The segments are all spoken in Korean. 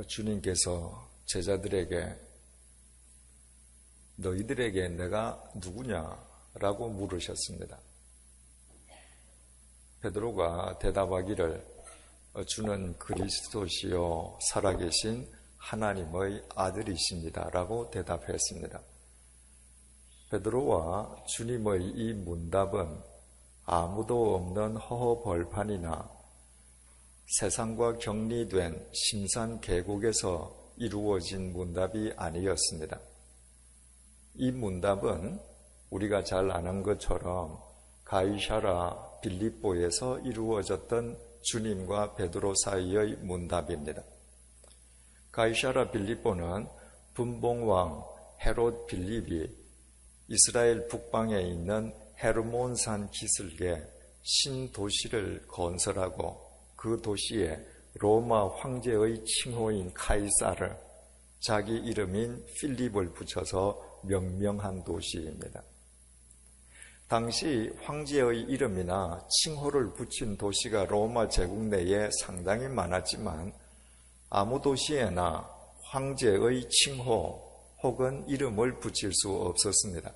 주님께서 제자들에게 너희들에게 내가 누구냐라고 물으셨습니다. 베드로가 대답하기를 주는 그리스도시요 살아계신 하나님의 아들이십니다 라고 대답했습니다. 베드로와 주님의 이 문답은 아무도 없는 허허벌판이나 세상과 격리된 심산계곡에서 이루어진 문답이 아니었습니다. 이 문답은 우리가 잘 아는 것처럼 가이사라 빌립보에서 이루어졌던 주님과 베드로 사이의 문답입니다. 가이사라 빌립보는 분봉왕 헤롯 빌립이 이스라엘 북방에 있는 헤르몬산 기슭에 신도시를 건설하고 그 도시에 로마 황제의 칭호인 카이사르, 자기 이름인 필립을 붙여서 명명한 도시입니다. 당시 황제의 이름이나 칭호를 붙인 도시가 로마 제국 내에 상당히 많았지만 아무 도시에나 황제의 칭호 혹은 이름을 붙일 수 없었습니다.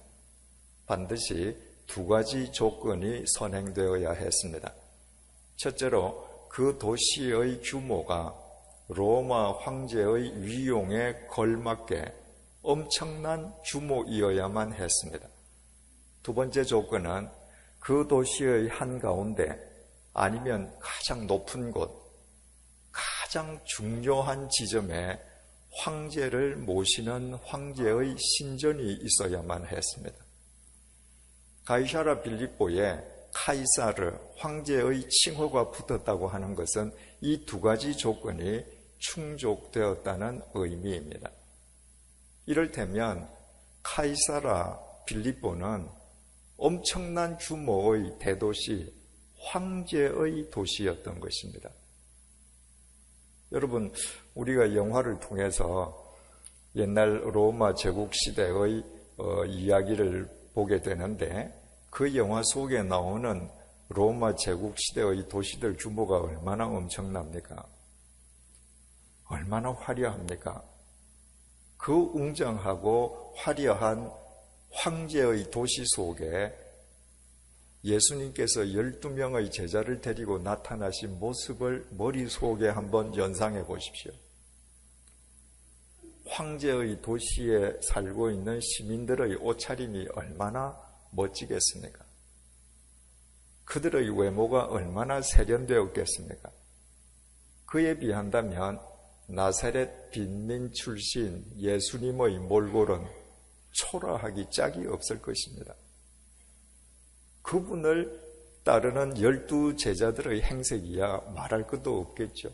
반드시 두 가지 조건이 선행되어야 했습니다. 첫째로 그 도시의 규모가 로마 황제의 위용에 걸맞게 엄청난 규모이어야만 했습니다. 두 번째 조건은 그 도시의 한가운데 아니면 가장 높은 곳, 가장 중요한 지점에 황제를 모시는 황제의 신전이 있어야만 했습니다. 가이사라 빌립보에 카이사르, 황제의 칭호가 붙었다고 하는 것은 이 두 가지 조건이 충족되었다는 의미입니다. 이를테면 카이사라 빌립보는 엄청난 규모의 대도시, 황제의 도시였던 것입니다. 여러분, 우리가 영화를 통해서 옛날 로마 제국 시대의 이야기를 보게 되는데 그 영화 속에 나오는 로마 제국 시대의 도시들 규모가 얼마나 엄청납니까? 얼마나 화려합니까? 그 웅장하고 화려한 황제의 도시 속에 예수님께서 12명의 제자를 데리고 나타나신 모습을 머릿속에 한번 연상해 보십시오. 황제의 도시에 살고 있는 시민들의 옷차림이 얼마나 멋지겠습니까? 그들의 외모가 얼마나 세련되었겠습니까? 그에 비한다면 나사렛 빈민 출신 예수님의 몰골은 초라하기 짝이 없을 것입니다. 그분을 따르는 12 제자들의 행색이야 말할 것도 없겠죠.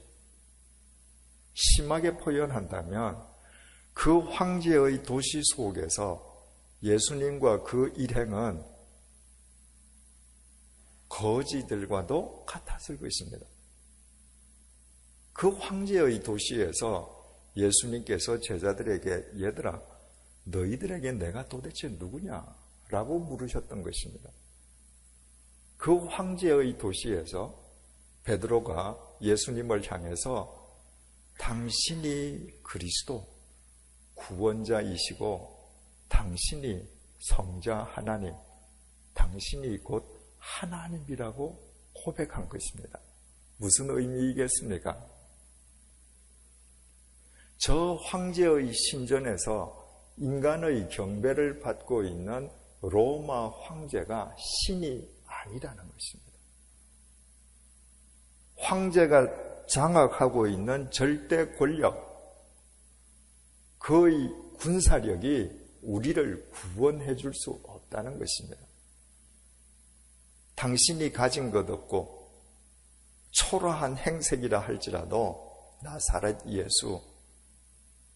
심하게 표현한다면 그 황제의 도시 속에서 예수님과 그 일행은 거지들과도 같았을 것입니다. 그 황제의 도시에서 예수님께서 제자들에게 얘들아, 너희들에게 내가 도대체 누구냐? 라고 물으셨던 것입니다. 그 황제의 도시에서 베드로가 예수님을 향해서 당신이 그리스도, 구원자이시고 당신이 성자 하나님, 당신이 곧 하나님이라고 고백한 것입니다. 무슨 의미이겠습니까? 저 황제의 신전에서 인간의 경배를 받고 있는 로마 황제가 신이 아니라는 것입니다. 황제가 장악하고 있는 절대 권력, 그의 군사력이 우리를 구원해 줄 수 없다는 것입니다. 당신이 가진 것 없고 초라한 행색이라 할지라도 나사렛 예수,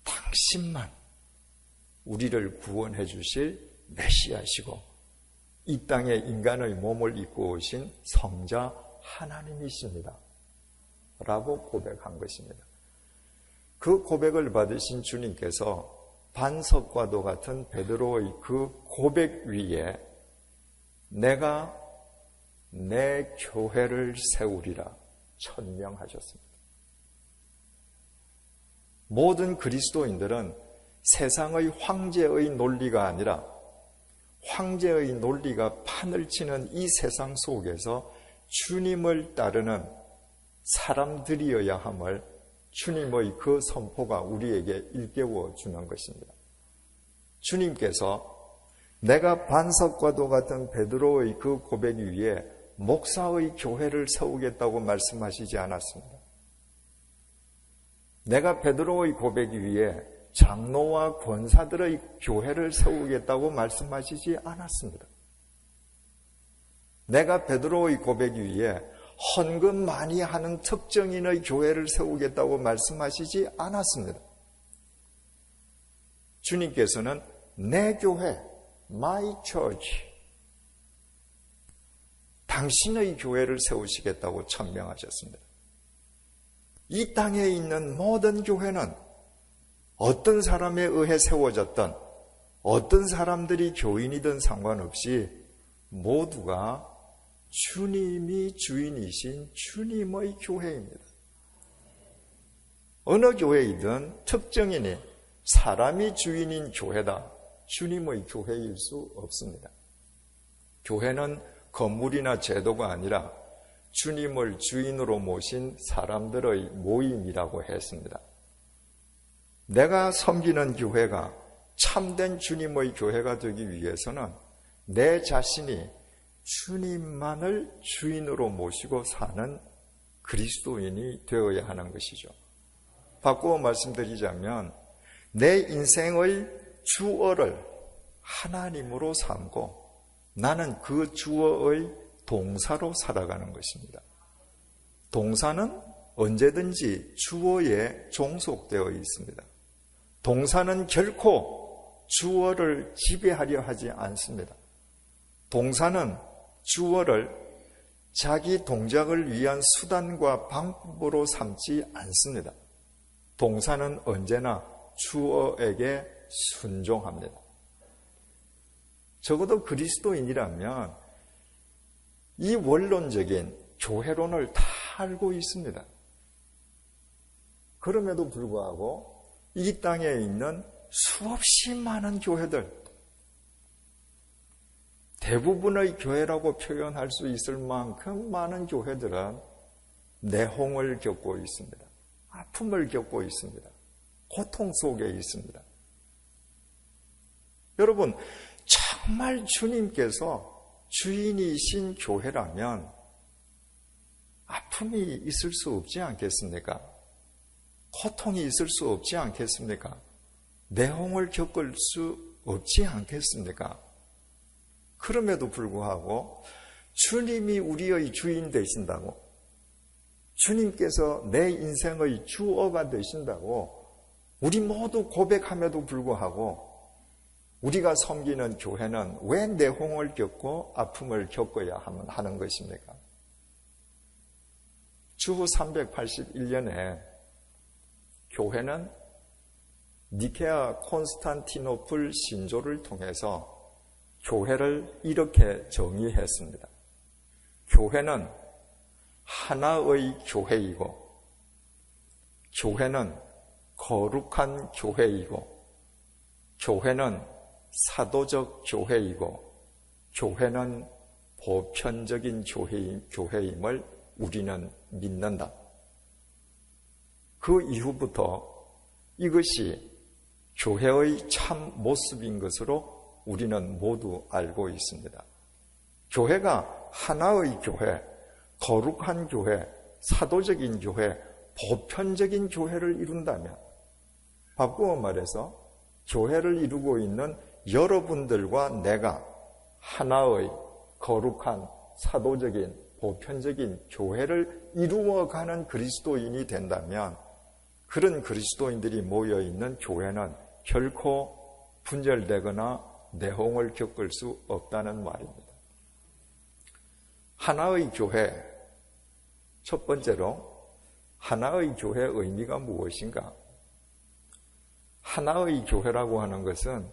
당신만 우리를 구원해 주실 메시아시고 이 땅에 인간의 몸을 입고 오신 성자 하나님이십니다. 라고 고백한 것입니다. 그 고백을 받으신 주님께서 반석과도 같은 베드로의 그 고백 위에 내가 내 교회를 세우리라 천명하셨습니다. 모든 그리스도인들은 세상의 황제의 논리가 아니라 황제의 논리가 판을 치는 이 세상 속에서 주님을 따르는 사람들이어야 함을 주님의 그 선포가 우리에게 일깨워 주는 것입니다. 주님께서 내가 반석과도 같은 베드로의 그 고백 위에 목사의 교회를 세우겠다고 말씀하시지 않았습니다. 내가 베드로의 고백 위에 장로와 권사들의 교회를 세우겠다고 말씀하시지 않았습니다. 내가 베드로의 고백 위에 헌금 많이 하는 특정인의 교회를 세우겠다고 말씀하시지 않았습니다. 주님께서는 내 교회, my church, 당신의 교회를 세우시겠다고 천명하셨습니다. 이 땅에 있는 모든 교회는 어떤 사람에 의해 세워졌던 어떤 사람들이 교인이든 상관없이 모두가 주님이 주인이신 주님의 교회입니다. 어느 교회이든 특정인이 사람이 주인인 교회다. 주님의 교회일 수 없습니다. 교회는 건물이나 제도가 아니라 주님을 주인으로 모신 사람들의 모임이라고 했습니다. 내가 섬기는 교회가 참된 주님의 교회가 되기 위해서는 내 자신이 주님만을 주인으로 모시고 사는 그리스도인이 되어야 하는 것이죠. 바꾸어 말씀드리자면 내 인생의 주어를 하나님으로 삼고 나는 그 주어의 동사로 살아가는 것입니다. 동사는 언제든지 주어에 종속되어 있습니다. 동사는 결코 주어를 지배하려 하지 않습니다. 동사는 주어를 자기 동작을 위한 수단과 방법으로 삼지 않습니다. 동사는 언제나 주어에게 순종합니다. 적어도 그리스도인이라면 이 원론적인 교회론을 다 알고 있습니다. 그럼에도 불구하고 이 땅에 있는 수없이 많은 교회들, 대부분의 교회라고 표현할 수 있을 만큼 많은 교회들은 내홍을 겪고 있습니다. 아픔을 겪고 있습니다. 고통 속에 있습니다. 여러분, 정말 주님께서 주인이신 교회라면 아픔이 있을 수 없지 않겠습니까? 고통이 있을 수 없지 않겠습니까? 내홍을 겪을 수 없지 않겠습니까? 그럼에도 불구하고 주님이 우리의 주인 되신다고, 주님께서 내 인생의 주어가 되신다고 우리 모두 고백함에도 불구하고 우리가 섬기는 교회는 왜 내홍을 겪고 아픔을 겪어야 하는 것입니까? 주후 381년에 교회는 니케아 콘스탄티노플 신조를 통해서 교회를 이렇게 정의했습니다. 교회는 하나의 교회이고, 교회는 거룩한 교회이고, 교회는 사도적 교회이고, 교회는 보편적인 교회임을 우리는 믿는다. 그 이후부터 이것이 교회의 참 모습인 것으로 우리는 모두 알고 있습니다. 교회가 하나의 교회, 거룩한 교회, 사도적인 교회, 보편적인 교회를 이룬다면, 바꾸어 말해서 교회를 이루고 있는 여러분들과 내가 하나의 거룩한 사도적인 보편적인 교회를 이루어가는 그리스도인이 된다면 그런 그리스도인들이 모여있는 교회는 결코 분열되거나 내홍을 겪을 수 없다는 말입니다. 하나의 교회, 첫 번째로 하나의 교회의 의미가 무엇인가? 하나의 교회라고 하는 것은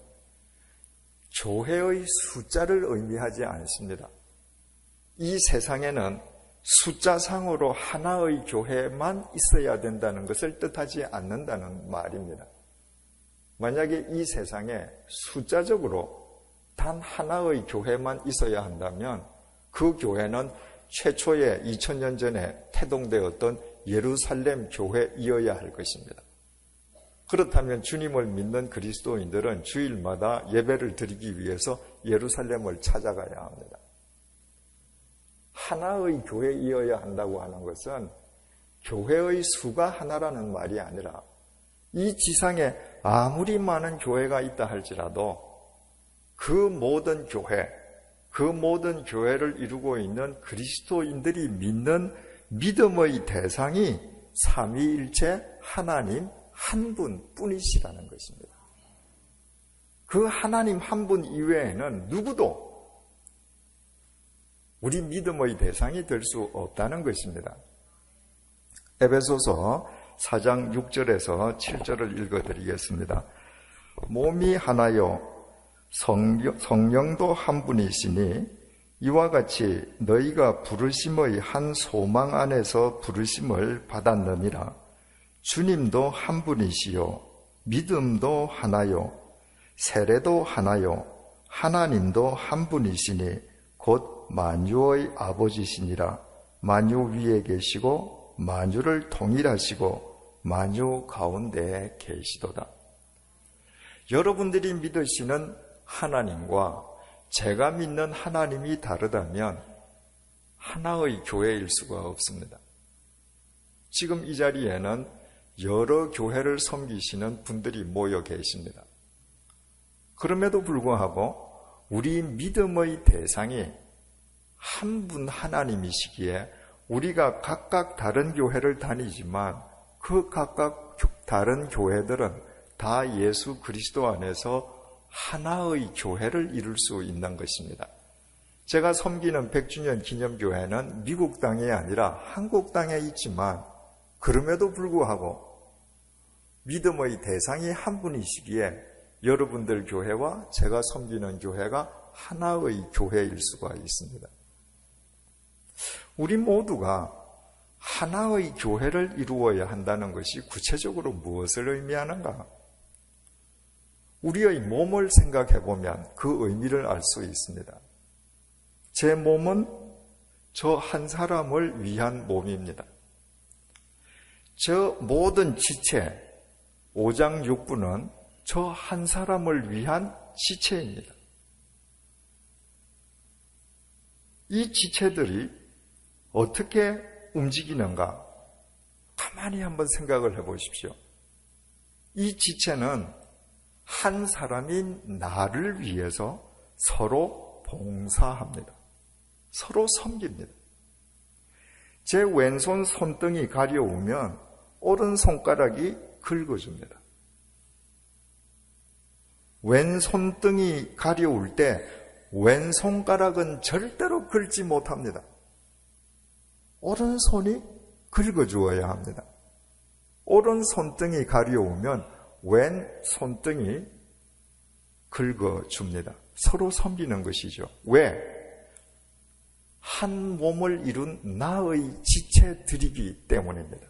교회의 숫자를 의미하지 않습니다. 이 세상에는 숫자상으로 하나의 교회만 있어야 된다는 것을 뜻하지 않는다는 말입니다. 만약에 이 세상에 숫자적으로 단 하나의 교회만 있어야 한다면 그 교회는 최초의 2000년 전에 태동되었던 예루살렘 교회이어야 할 것입니다. 그렇다면 주님을 믿는 그리스도인들은 주일마다 예배를 드리기 위해서 예루살렘을 찾아가야 합니다. 하나의 교회이어야 한다고 하는 것은 교회의 수가 하나라는 말이 아니라 이 지상에 아무리 많은 교회가 있다 할지라도 그 모든 교회를 이루고 있는 그리스도인들이 믿는 믿음의 대상이 삼위일체 하나님 한 분뿐이시라는 것입니다. 그 하나님 한 분 이외에는 누구도 우리 믿음의 대상이 될 수 없다는 것입니다. 에베소서 4장 6절에서 7절을 읽어드리겠습니다. 몸이 하나요 성령도 한 분이시니 이와 같이 너희가 부르심의 한 소망 안에서 부르심을 받았느니라. 주님도 한 분이시요 믿음도 하나요 세례도 하나요 하나님도 한 분이시니 곧 만유의 아버지시니라. 만유 위에 계시고 만유를 통일하시고 만유 가운데 계시도다. 여러분들이 믿으시는 하나님과 제가 믿는 하나님이 다르다면 하나의 교회일 수가 없습니다. 지금 이 자리에는 여러 교회를 섬기시는 분들이 모여 계십니다. 그럼에도 불구하고 우리 믿음의 대상이 한 분 하나님이시기에 우리가 각각 다른 교회를 다니지만 그 각각 다른 교회들은 다 예수 그리스도 안에서 하나의 교회를 이룰 수 있는 것입니다. 제가 섬기는 100주년 기념교회는 미국 땅이 아니라 한국 땅에 있지만 그럼에도 불구하고 믿음의 대상이 한 분이시기에 여러분들 교회와 제가 섬기는 교회가 하나의 교회일 수가 있습니다. 우리 모두가 하나의 교회를 이루어야 한다는 것이 구체적으로 무엇을 의미하는가? 우리의 몸을 생각해 보면 그 의미를 알 수 있습니다. 제 몸은 저 한 사람을 위한 몸입니다. 저 모든 지체, 5장 6부는 저 한 사람을 위한 지체입니다. 이 지체들이 어떻게 움직이는가? 가만히 한번 생각을 해보십시오. 이 지체는 한 사람인 나를 위해서 서로 봉사합니다. 서로 섬깁니다. 제 왼손 손등이 가려우면 오른손가락이 긁어줍니다. 왼손등이 가려울 때 왼손가락은 절대로 긁지 못합니다. 오른손이 긁어주어야 합니다. 오른손등이 가려우면 왼손등이 긁어줍니다. 서로 섬기는 것이죠. 왜? 한 몸을 이룬 나의 지체들이기 때문입니다.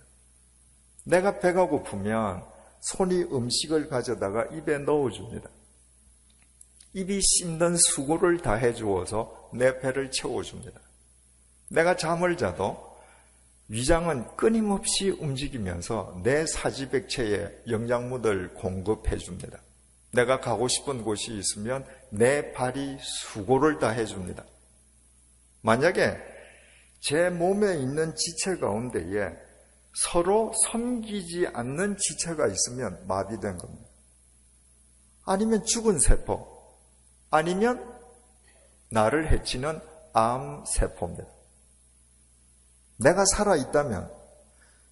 내가 배가 고프면 손이 음식을 가져다가 입에 넣어줍니다. 입이 씹는 수고를 다해 주어서 내 배를 채워줍니다. 내가 잠을 자도 위장은 끊임없이 움직이면서 내 사지백체에 영양분을 공급해 줍니다. 내가 가고 싶은 곳이 있으면 내 발이 수고를 다해 줍니다. 만약에 제 몸에 있는 지체 가운데에 서로 섬기지 않는 지체가 있으면 마비된 겁니다. 아니면 죽은 세포, 아니면 나를 해치는 암세포입니다. 내가 살아있다면,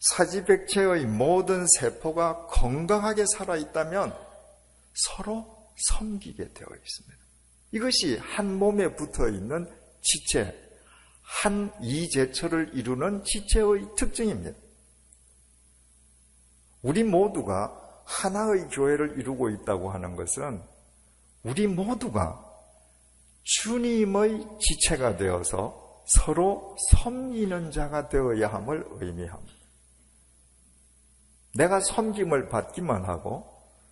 사지백체의 모든 세포가 건강하게 살아있다면 서로 섬기게 되어 있습니다. 이것이 한 몸에 붙어있는 지체, 한 이재처를 이루는 지체의 특징입니다. 우리 모두가 하나의 교회를 이루고 있다고 하는 것은 우리 모두가 주님의 지체가 되어서 서로 섬기는 자가 되어야 함을 의미합니다. 내가 섬김을 받기만 하고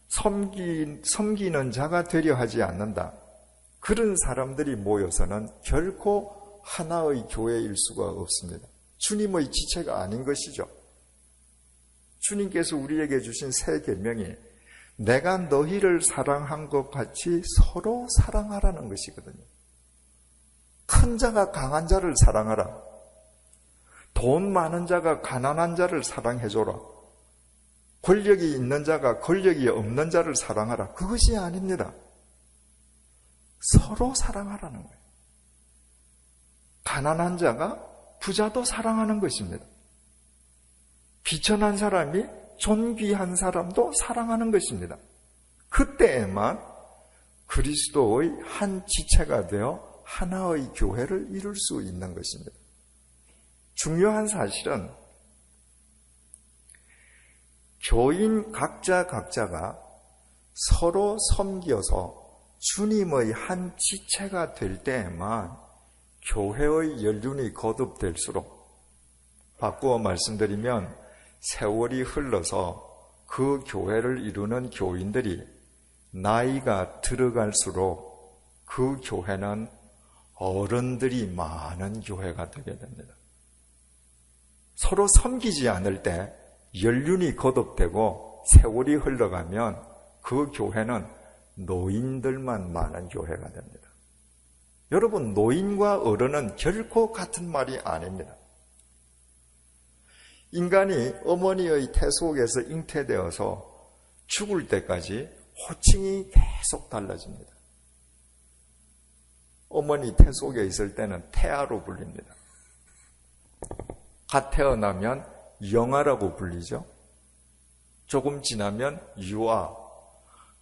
섬기는 자가 되려 하지 않는다. 그런 사람들이 모여서는 결코 하나의 교회일 수가 없습니다. 주님의 지체가 아닌 것이죠. 주님께서 우리에게 주신 새 계명이 내가 너희를 사랑한 것 같이 서로 사랑하라는 것이거든요. 큰 자가 강한 자를 사랑하라. 돈 많은 자가 가난한 자를 사랑해줘라. 권력이 있는 자가 권력이 없는 자를 사랑하라. 그것이 아닙니다. 서로 사랑하라는 거예요. 가난한 자가 부자도 사랑하는 것입니다. 비천한 사람이 존귀한 사람도 사랑하는 것입니다. 그때에만 그리스도의 한 지체가 되어 하나의 교회를 이룰 수 있는 것입니다. 중요한 사실은 교인 각자가 서로 섬겨서 주님의 한 지체가 될 때에만 교회의 연륜이 거듭될수록, 바꾸어 말씀드리면 세월이 흘러서 그 교회를 이루는 교인들이 나이가 들어갈수록 그 교회는 어른들이 많은 교회가 되게 됩니다. 서로 섬기지 않을 때 연륜이 거듭되고 세월이 흘러가면 그 교회는 노인들만 많은 교회가 됩니다. 여러분, 노인과 어른은 결코 같은 말이 아닙니다. 인간이 어머니의 태 속에서 잉태되어서 죽을 때까지 호칭이 계속 달라집니다. 어머니 태 속에 있을 때는 태아로 불립니다. 갓 태어나면 영아라고 불리죠. 조금 지나면 유아,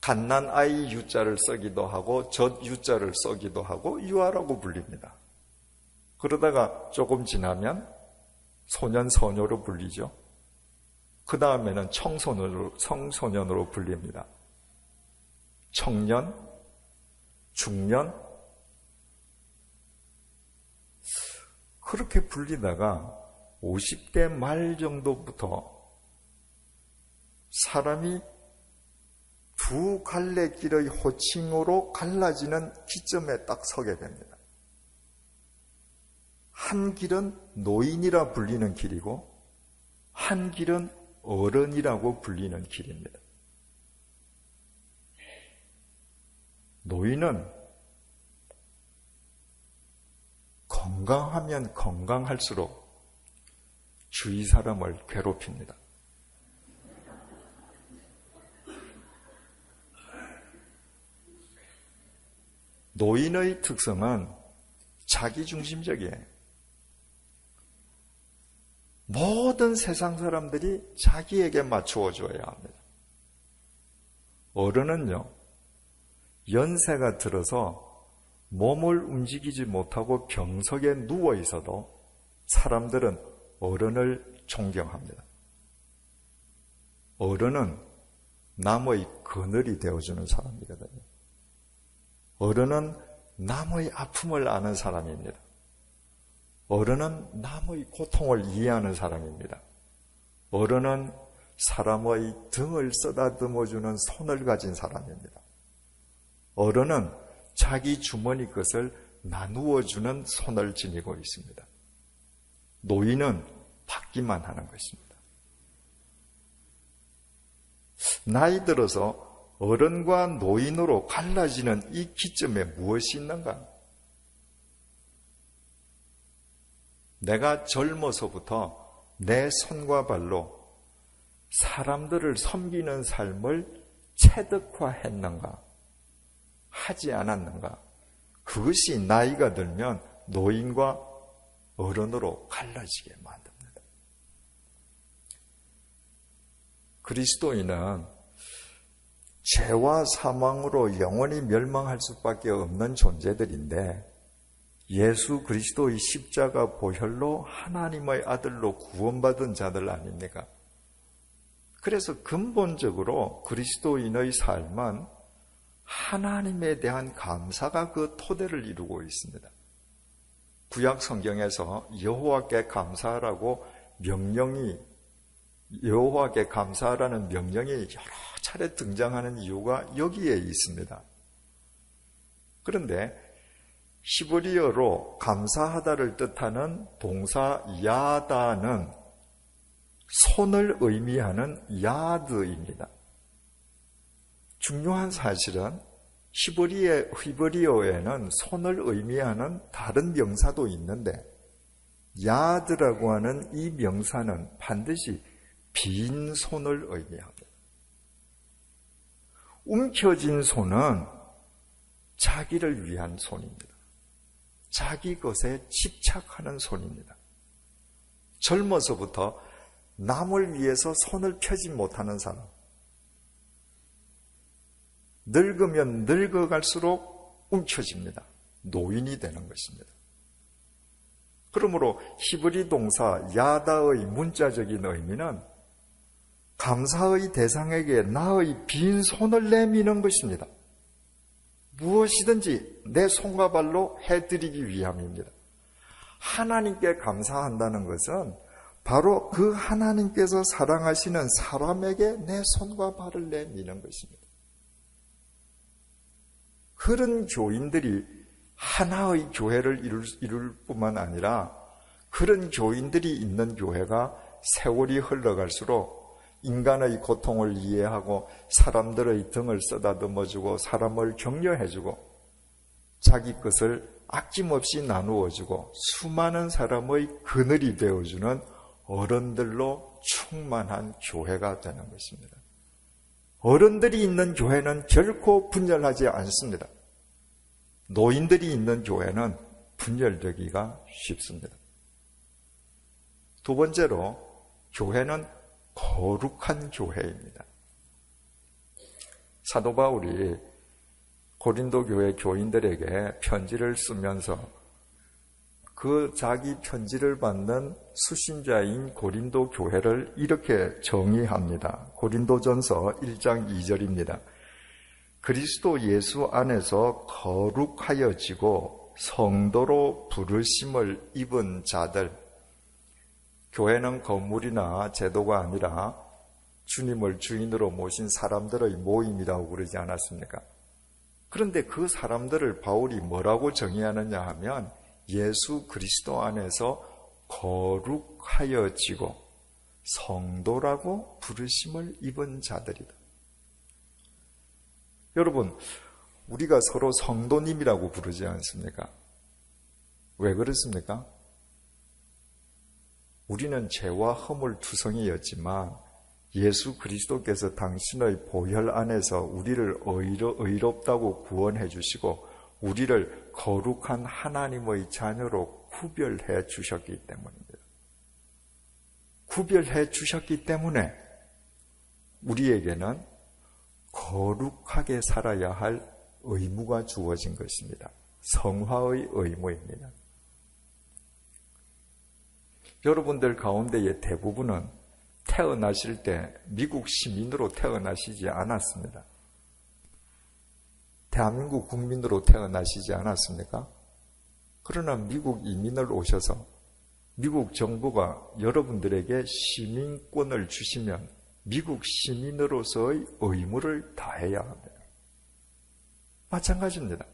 갓난 아이 유자를 쓰기도 하고 젖 유자를 쓰기도 하고 유아라고 불립니다. 그러다가 조금 지나면 소년, 소녀로 불리죠. 그 다음에는 청소년으로 불립니다. 청년, 중년, 그렇게 불리다가 50대 말 정도부터 사람이 두 갈래 길의 호칭으로 갈라지는 기점에 딱 서게 됩니다. 한 길은 노인이라 불리는 길이고 한 길은 어른이라고 불리는 길입니다. 노인은 건강하면 건강할수록 주위 사람을 괴롭힙니다. 노인의 특성은 자기중심적이에요. 모든 세상 사람들이 자기에게 맞추어 줘야 합니다. 어른은요, 연세가 들어서 몸을 움직이지 못하고 병석에 누워 있어도 사람들은 어른을 존경합니다. 어른은 남의 그늘이 되어주는 사람이거든요. 어른은 남의 아픔을 아는 사람입니다. 어른은 남의 고통을 이해하는 사람입니다. 어른은 사람의 등을 쓰다듬어주는 손을 가진 사람입니다. 어른은 자기 주머니 것을 나누어주는 손을 지니고 있습니다. 노인은 받기만 하는 것입니다. 나이 들어서 어른과 노인으로 갈라지는 이 기점에 무엇이 있는가? 내가 젊어서부터 내 손과 발로 사람들을 섬기는 삶을 체득화했는가? 하지 않았는가? 그것이 나이가 들면 노인과 어른으로 갈라지게 만듭니다. 그리스도인은 죄와 사망으로 영원히 멸망할 수밖에 없는 존재들인데 예수 그리스도의 십자가 보혈로 하나님의 아들로 구원받은 자들 아닙니까? 그래서 근본적으로 그리스도인의 삶은 하나님에 대한 감사가 그 토대를 이루고 있습니다. 구약 성경에서 여호와께 감사하라고 여호와께 감사하라는 명령이 여러 차례 등장하는 이유가 여기에 있습니다. 그런데 히브리어로 감사하다를 뜻하는 동사 야다는 손을 의미하는 야드입니다. 중요한 사실은 히브리어에는 손을 의미하는 다른 명사도 있는데 야드라고 하는 이 명사는 반드시 빈 손을 의미합니다. 움켜진 손은 자기를 위한 손입니다. 자기 것에 집착하는 손입니다. 젊어서부터 남을 위해서 손을 펴지 못하는 사람, 늙으면 늙어갈수록 움켜집니다. 노인이 되는 것입니다. 그러므로 히브리 동사 야다의 문자적인 의미는 감사의 대상에게 나의 빈 손을 내미는 것입니다. 무엇이든지 내 손과 발로 해드리기 위함입니다. 하나님께 감사한다는 것은 바로 그 하나님께서 사랑하시는 사람에게 내 손과 발을 내미는 것입니다. 그런 교인들이 하나의 교회를 이룰 뿐만 아니라 그런 교인들이 있는 교회가 세월이 흘러갈수록 인간의 고통을 이해하고 사람들의 등을 쓰다듬어주고 사람을 격려해주고 자기 것을 아낌없이 나누어주고 수많은 사람의 그늘이 되어주는 어른들로 충만한 교회가 되는 것입니다. 어른들이 있는 교회는 결코 분열하지 않습니다. 노인들이 있는 교회는 분열되기가 쉽습니다. 두 번째로 교회는 거룩한 교회입니다. 사도 바울이 고린도 교회 교인들에게 편지를 쓰면서 그 자기 편지를 받는 수신자인 고린도 교회를 이렇게 정의합니다. 고린도전서 1장 2절입니다. 그리스도 예수 안에서 거룩하여지고 성도로 부르심을 입은 자들, 교회는 건물이나 제도가 아니라 주님을 주인으로 모신 사람들의 모임이라고 그러지 않았습니까? 그런데 그 사람들을 바울이 뭐라고 정의하느냐 하면 예수 그리스도 안에서 거룩하여지고 성도라고 부르심을 입은 자들이다. 여러분, 우리가 서로 성도님이라고 부르지 않습니까? 왜 그렇습니까? 우리는 죄와 허물 투성이였지만 예수 그리스도께서 당신의 보혈 안에서 우리를 의롭다고 구원해 주시고 우리를 거룩한 하나님의 자녀로 구별해 주셨기 때문입니다. 구별해 주셨기 때문에 우리에게는 거룩하게 살아야 할 의무가 주어진 것입니다. 성화의 의무입니다. 여러분들 가운데의 대부분은 태어나실 때 미국 시민으로 태어나시지 않았습니다. 대한민국 국민으로 태어나시지 않았습니까? 그러나 미국 이민을 오셔서 미국 정부가 여러분들에게 시민권을 주시면 미국 시민으로서의 의무를 다해야 합니다. 마찬가지입니다.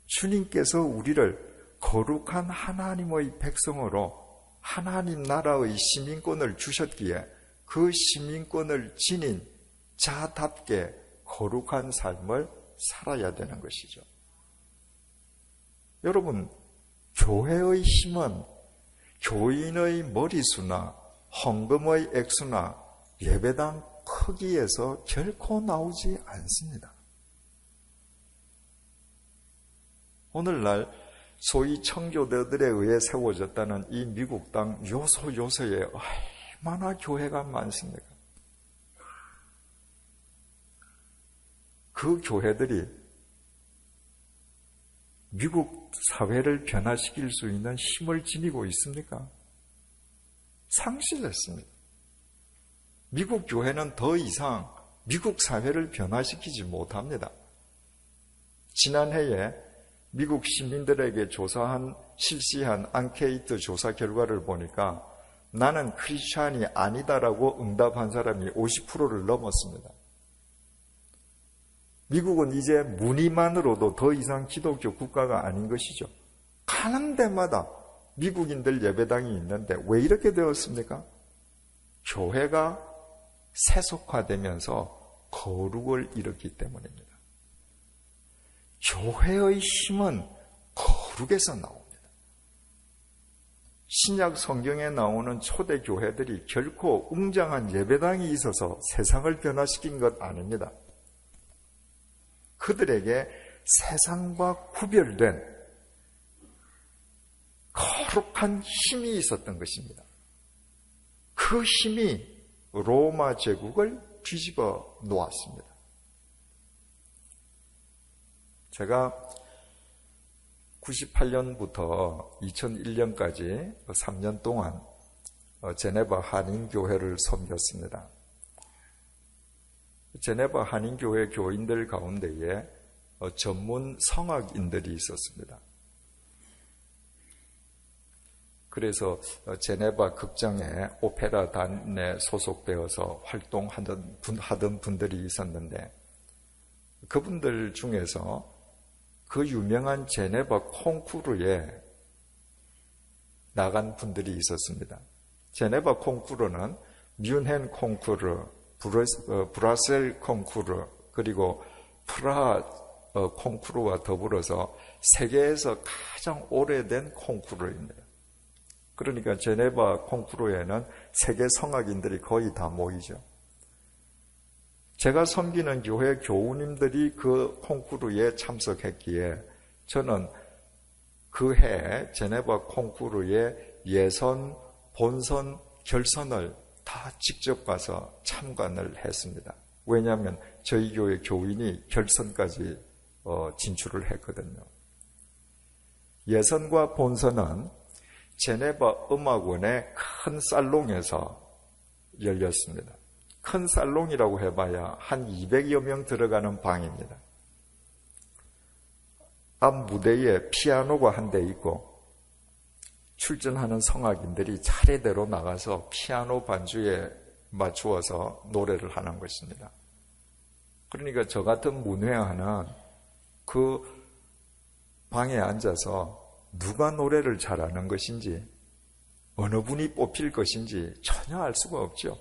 주님께서 우리를 거룩한 하나님의 백성으로 하나님 나라의 시민권을 주셨기에 그 시민권을 지닌 자답게 거룩한 삶을 살아야 되는 것이죠. 여러분, 교회의 힘은 교인의 머리수나 헌금의 액수나 예배당 크기에서 결코 나오지 않습니다. 오늘날 소위 청교도들에 의해 세워졌다는 이 미국 땅 요소요소에 얼마나 교회가 많습니까? 그 교회들이 미국 사회를 변화시킬 수 있는 힘을 지니고 있습니까? 상실했습니다. 미국 교회는 더 이상 미국 사회를 변화시키지 못합니다. 지난해에 미국 시민들에게 실시한 앙케이트 조사 결과를 보니까 나는 크리스찬이 아니다라고 응답한 사람이 50%를 넘었습니다. 미국은 이제 무늬만으로도 더 이상 기독교 국가가 아닌 것이죠. 가는 데마다 미국인들 예배당이 있는데 왜 이렇게 되었습니까? 교회가 세속화되면서 거룩을 잃었기 때문입니다. 교회의 힘은 거룩에서 나옵니다. 신약 성경에 나오는 초대 교회들이 결코 웅장한 예배당이 있어서 세상을 변화시킨 것 아닙니다. 그들에게 세상과 구별된 거룩한 힘이 있었던 것입니다. 그 힘이 로마 제국을 뒤집어 놓았습니다. 제가 98년부터 2001년까지 3년 동안 제네바 한인교회를 섬겼습니다. 제네바 한인교회 교인들 가운데에 전문 성악인들이 있었습니다. 그래서 제네바 극장에 오페라 단에 소속되어서 활동하던 분들이 있었는데 그분들 중에서 그 유명한 제네바 콩쿠르에 나간 분들이 있었습니다. 제네바 콩쿠르는 뮌헨 콩쿠르, 브라셀 콩쿠르, 그리고 프라하 콩쿠르와 더불어서 세계에서 가장 오래된 콩쿠르입니다. 그러니까 제네바 콩쿠르에는 세계 성악인들이 거의 다 모이죠. 제가 섬기는 교회 교우님들이 그 콩쿠르에 참석했기에 저는 그 해 제네바 콩쿠르의 예선, 본선, 결선을 다 직접 가서 참관을 했습니다. 왜냐하면 저희 교회 교인이 결선까지 진출을 했거든요. 예선과 본선은 제네바 음악원의 큰 살롱에서 열렸습니다. 큰 살롱이라고 해봐야 한 200여 명 들어가는 방입니다. 앞 무대에 피아노가 한 대 있고 출전하는 성악인들이 차례대로 나가서 피아노 반주에 맞추어서 노래를 하는 것입니다. 그러니까 저 같은 문외한은 그 방에 앉아서 누가 노래를 잘하는 것인지 어느 분이 뽑힐 것인지 전혀 알 수가 없죠.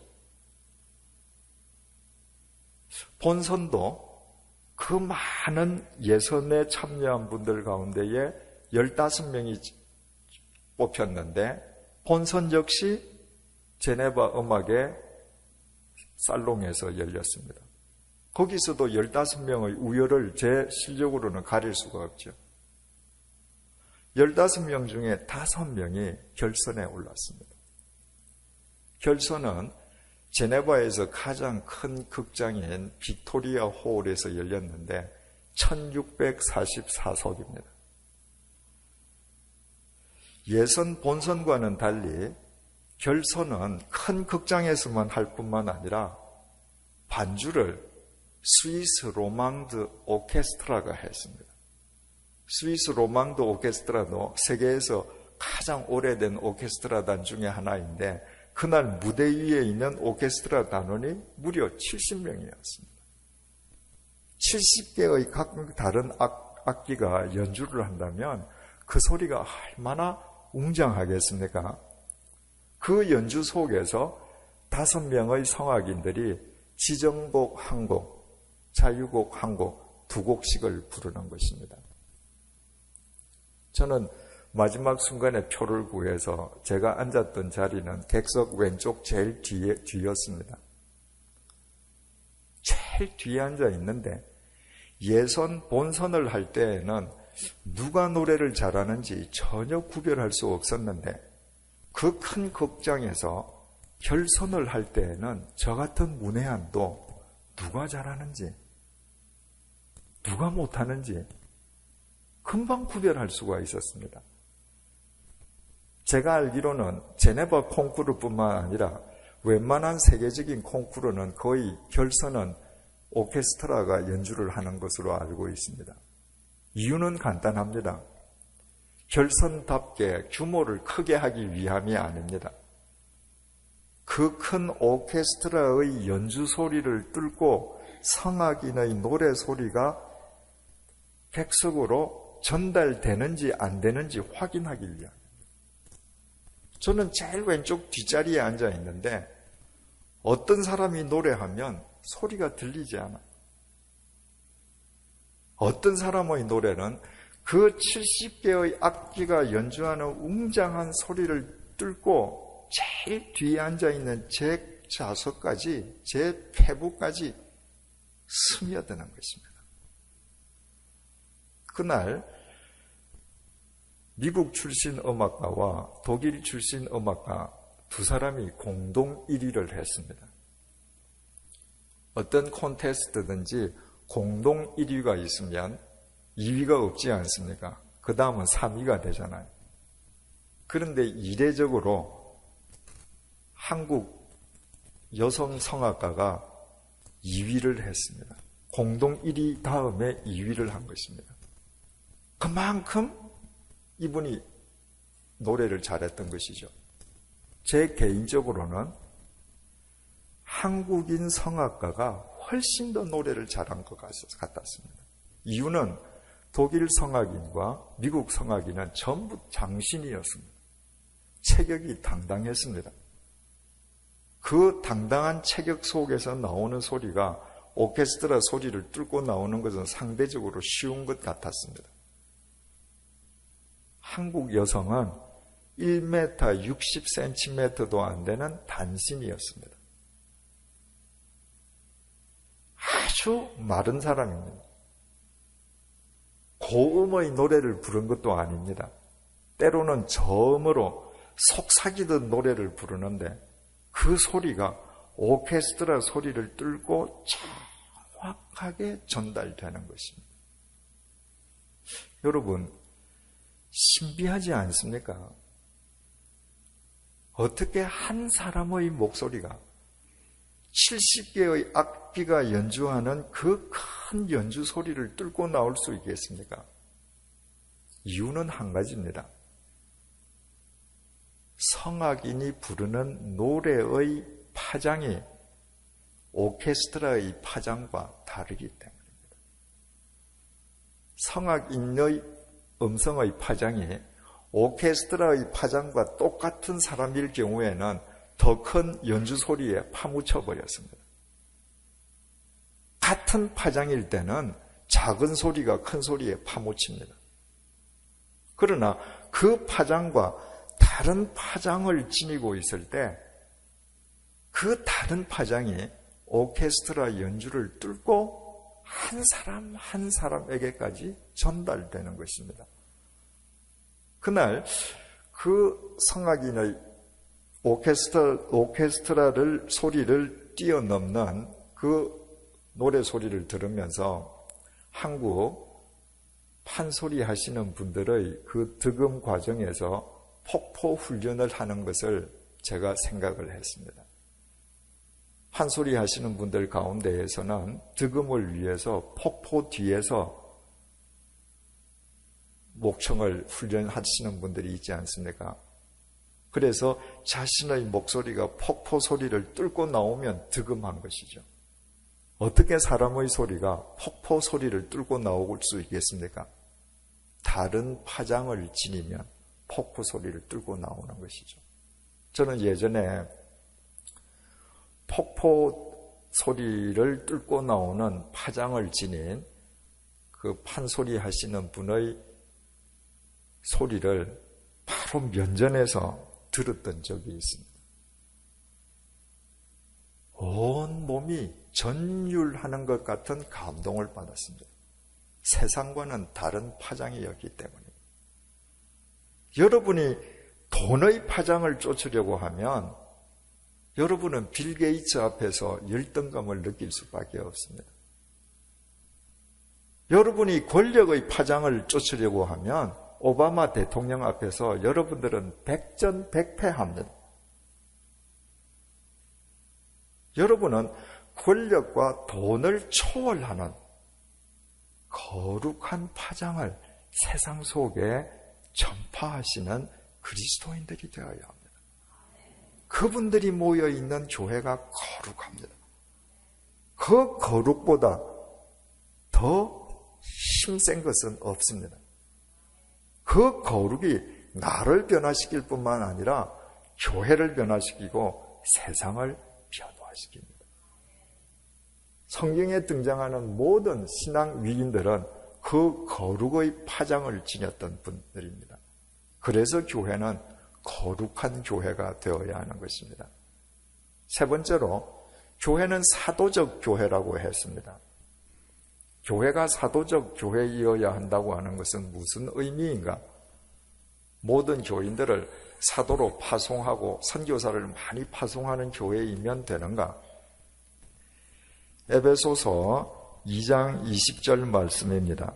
본선도 그 많은 예선에 참여한 분들 가운데에 15명이 뽑혔는데 본선 역시 제네바 음악의 살롱에서 열렸습니다. 거기서도 15명의 우열을 제 실력으로는 가릴 수가 없죠. 15명 중에 5명이 결선에 올랐습니다. 결선은 제네바에서 가장 큰 극장인 빅토리아 홀에서 열렸는데 1644석입니다. 예선, 본선과는 달리 결선은 큰 극장에서만 할 뿐만 아니라 반주를 스위스 로망드 오케스트라가 했습니다. 스위스 로망드 오케스트라도 세계에서 가장 오래된 오케스트라 단 중에 하나인데 그날 무대 위에 있는 오케스트라 단원이 무려 70명이었습니다. 70개의 각 다른 악기가 연주를 한다면 그 소리가 얼마나 웅장하겠습니까? 그 연주 속에서 5명의 성악인들이 지정곡 한 곡, 자유곡 한 곡, 2곡씩을 부르는 것입니다. 저는 마지막 순간에 표를 구해서 제가 앉았던 자리는 객석 왼쪽 제일 뒤였습니다. 제일 뒤에 앉아 있는데 예선, 본선을 할 때에는 누가 노래를 잘하는지 전혀 구별할 수 없었는데 그 큰 극장에서 결선을 할 때에는 저 같은 문외한도 누가 잘하는지 누가 못하는지 금방 구별할 수가 있었습니다. 제가 알기로는 제네바 콩쿠르뿐만 아니라 웬만한 세계적인 콩쿠르는 거의 결선은 오케스트라가 연주를 하는 것으로 알고 있습니다. 이유는 간단합니다. 결선답게 규모를 크게 하기 위함이 아닙니다. 그 큰 오케스트라의 연주 소리를 뚫고 성악인의 노래 소리가 객석으로 전달되는지 안 되는지 확인하기 위함입니다. 저는 제일 왼쪽 뒷자리에 앉아 있는데 어떤 사람이 노래하면 소리가 들리지 않아요. 어떤 사람의 노래는 그 70개의 악기가 연주하는 웅장한 소리를 뚫고 제일 뒤에 앉아있는 제 좌석까지, 제 폐부까지 스며드는 것입니다. 그날 미국 출신 음악가와 독일 출신 음악가 두 사람이 공동 1위를 했습니다. 어떤 콘테스트든지 공동 1위가 있으면 2위가 없지 않습니까? 그 다음은 3위가 되잖아요. 그런데 이례적으로 한국 여성 성악가가 2위를 했습니다. 공동 1위 다음에 2위를 한 것입니다. 그만큼 이분이 노래를 잘했던 것이죠. 제 개인적으로는 한국인 성악가가 훨씬 더 노래를 잘한 것 같았습니다. 이유는 독일 성악인과 미국 성악인은 전부 장신이었습니다. 체격이 당당했습니다. 그 당당한 체격 속에서 나오는 소리가 오케스트라 소리를 뚫고 나오는 것은 상대적으로 쉬운 것 같았습니다. 한국 여성은 1m 60cm도 안 되는 단신이었습니다. 아주 마른 사람입니다. 고음의 노래를 부른 것도 아닙니다. 때로는 저음으로 속삭이듯 노래를 부르는데 그 소리가 오케스트라 소리를 뚫고 정확하게 전달되는 것입니다. 여러분, 신비하지 않습니까? 어떻게 한 사람의 목소리가 70개의 악기가 연주하는 그 큰 연주 소리를 뚫고 나올 수 있겠습니까? 이유는 한 가지입니다. 성악인이 부르는 노래의 파장이 오케스트라의 파장과 다르기 때문입니다. 성악인의 음성의 파장이 오케스트라의 파장과 똑같은 사람일 경우에는 더 큰 연주 소리에 파묻혀 버렸습니다. 같은 파장일 때는 작은 소리가 큰 소리에 파묻힙니다. 그러나 그 파장과 다른 파장을 지니고 있을 때 그 다른 파장이 오케스트라 연주를 뚫고 한 사람 한 사람에게까지 전달되는 것입니다. 그날 그 성악인의 오케스트라를 소리를 뛰어넘는 그 노래 소리를 들으면서 한국 판소리 하시는 분들의 그 득음 과정에서 폭포 훈련을 하는 것을 제가 생각을 했습니다. 판소리 하시는 분들 가운데에서는 득음을 위해서 폭포 뒤에서 목청을 훈련하시는 분들이 있지 않습니까? 그래서 자신의 목소리가 폭포 소리를 뚫고 나오면 득음한 것이죠. 어떻게 사람의 소리가 폭포 소리를 뚫고 나올 수 있겠습니까? 다른 파장을 지니면 폭포 소리를 뚫고 나오는 것이죠. 저는 예전에 폭포 소리를 뚫고 나오는 파장을 지닌 그 판소리 하시는 분의 소리를 바로 면전에서 들었던 적이 있습니다. 온 몸이 전율하는 것 같은 감동을 받았습니다. 세상과는 다른 파장이었기 때문입니다. 여러분이 돈의 파장을 쫓으려고 하면 여러분은 빌 게이츠 앞에서 열등감을 느낄 수밖에 없습니다. 여러분이 권력의 파장을 쫓으려고 하면 오바마 대통령 앞에서 여러분들은 백전백패합니다. 여러분은 권력과 돈을 초월하는 거룩한 파장을 세상 속에 전파하시는 그리스도인들이 되어야 합니다. 그분들이 모여있는 교회가 거룩합니다. 그 거룩보다 더 힘센 것은 없습니다. 그 거룩이 나를 변화시킬 뿐만 아니라 교회를 변화시키고 세상을 변화시킵니다. 성경에 등장하는 모든 신앙 위인들은 그 거룩의 파장을 지녔던 분들입니다. 그래서 교회는 거룩한 교회가 되어야 하는 것입니다. 세 번째로 교회는 사도적 교회라고 했습니다. 교회가 사도적 교회이어야 한다고 하는 것은 무슨 의미인가? 모든 교인들을 사도로 파송하고 선교사를 많이 파송하는 교회이면 되는가? 에베소서 2장 20절 말씀입니다.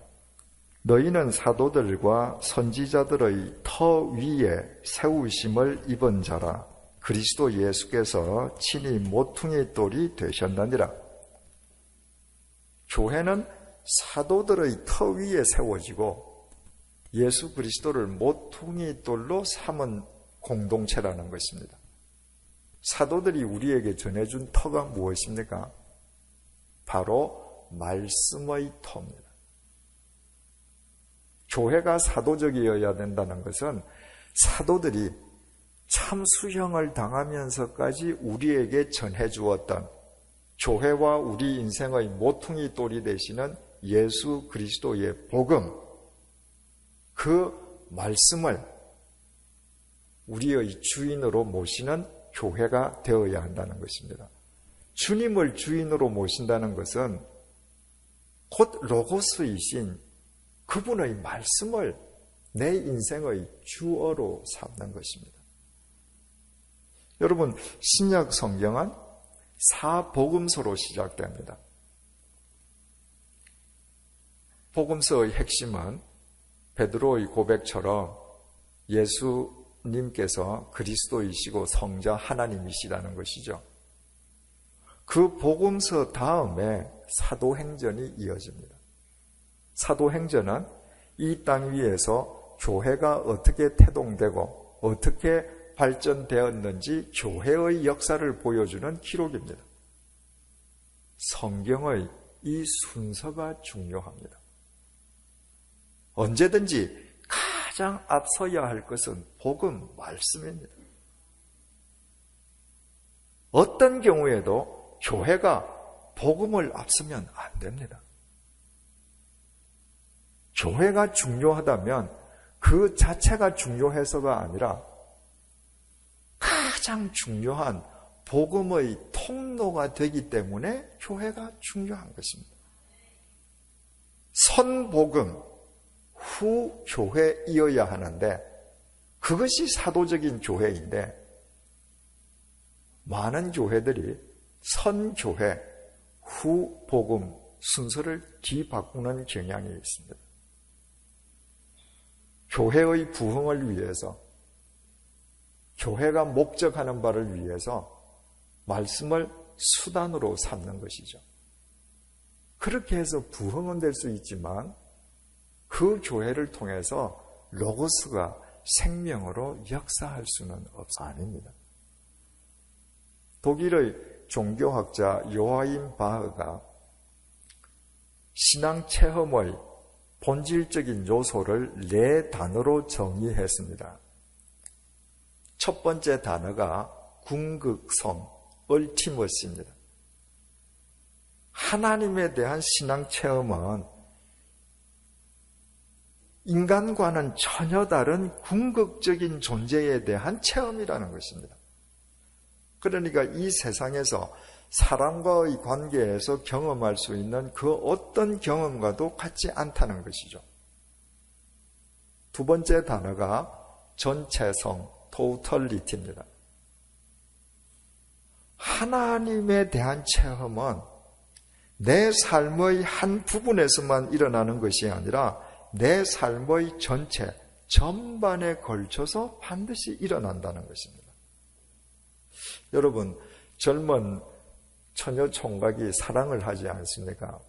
너희는 사도들과 선지자들의 터 위에 세우심을 입은 자라. 그리스도 예수께서 친히 모퉁이 돌이 되셨느니라. 교회는 사도들의 터 위에 세워지고 예수 그리스도를 모퉁이 돌로 삼은 공동체라는 것입니다. 사도들이 우리에게 전해준 터가 무엇입니까? 바로 말씀의 터입니다. 교회가 사도적이어야 된다는 것은 사도들이 참수형을 당하면서까지 우리에게 전해주었던 교회와 우리 인생의 모퉁이 돌이 되시는 예수 그리스도의 복음, 그 말씀을 우리의 주인으로 모시는 교회가 되어야 한다는 것입니다. 주님을 주인으로 모신다는 것은 곧 로고스이신 그분의 말씀을 내 인생의 주어로 삼는 것입니다. 여러분, 신약 성경은 사복음서로 시작됩니다. 복음서의 핵심은 베드로의 고백처럼 예수님께서 그리스도이시고 성자 하나님이시라는 것이죠. 그 복음서 다음에 사도행전이 이어집니다. 사도행전은 이 땅 위에서 교회가 어떻게 태동되고 어떻게 발전되었는지 교회의 역사를 보여주는 기록입니다. 성경의 이 순서가 중요합니다. 언제든지 가장 앞서야 할 것은 복음, 말씀입니다. 어떤 경우에도 교회가 복음을 앞서면 안 됩니다. 교회가 중요하다면 그 자체가 중요해서가 아니라 가장 중요한 복음의 통로가 되기 때문에 교회가 중요한 것입니다. 선복음 후 교회이어야 하는데 그것이 사도적인 교회인데 많은 교회들이 선교회 후 복음 순서를 뒤바꾸는 경향이 있습니다. 교회의 부흥을 위해서 교회가 목적하는 바를 위해서 말씀을 수단으로 삼는 것이죠. 그렇게 해서 부흥은 될 수 있지만 그 교회를 통해서 로고스가 생명으로 역사할 수는 아닙니다. 독일의 종교학자 요하임 바흐가 신앙 체험의 본질적인 요소를 4단어로 정의했습니다. 첫 번째 단어가 궁극성, 얼티머스입니다. 하나님에 대한 신앙 체험은 인간과는 전혀 다른 궁극적인 존재에 대한 체험이라는 것입니다. 그러니까 이 세상에서 사람과의 관계에서 경험할 수 있는 그 어떤 경험과도 같지 않다는 것이죠. 두 번째 단어가 전체성, 토털리티입니다. 하나님에 대한 체험은 내 삶의 한 부분에서만 일어나는 것이 아니라 내 삶의 전체, 전반에 걸쳐서 반드시 일어난다는 것입니다. 여러분, 젊은 처녀 총각이 사랑을 하지 않습니까?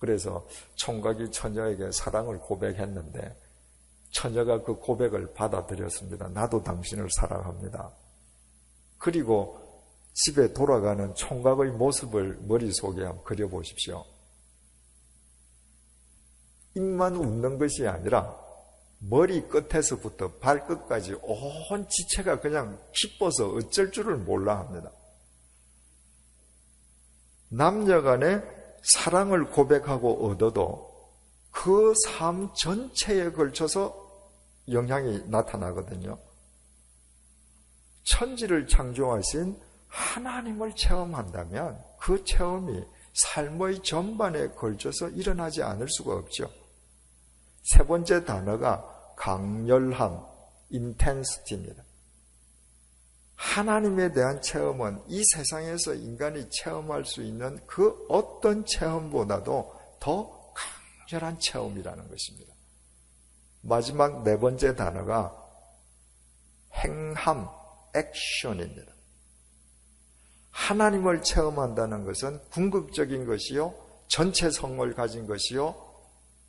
그래서 총각이 처녀에게 사랑을 고백했는데 처녀가 그 고백을 받아들였습니다. 나도 당신을 사랑합니다. 그리고 집에 돌아가는 총각의 모습을 머릿속에 한번 그려보십시오. 입만 웃는 것이 아니라 머리 끝에서부터 발끝까지 온 지체가 그냥 기뻐서 어쩔 줄을 몰라 합니다. 남녀 간에 사랑을 고백하고 얻어도 그 삶 전체에 걸쳐서 영향이 나타나거든요. 천지를 창조하신 하나님을 체험한다면 그 체험이 삶의 전반에 걸쳐서 일어나지 않을 수가 없죠. 세 번째 단어가 강렬함, intensity입니다. 하나님에 대한 체험은 이 세상에서 인간이 체험할 수 있는 그 어떤 체험보다도 더 강렬한 체험이라는 것입니다. 마지막 네 번째 단어가 행함, 액션입니다. 하나님을 체험한다는 것은 궁극적인 것이요, 전체성을 가진 것이요,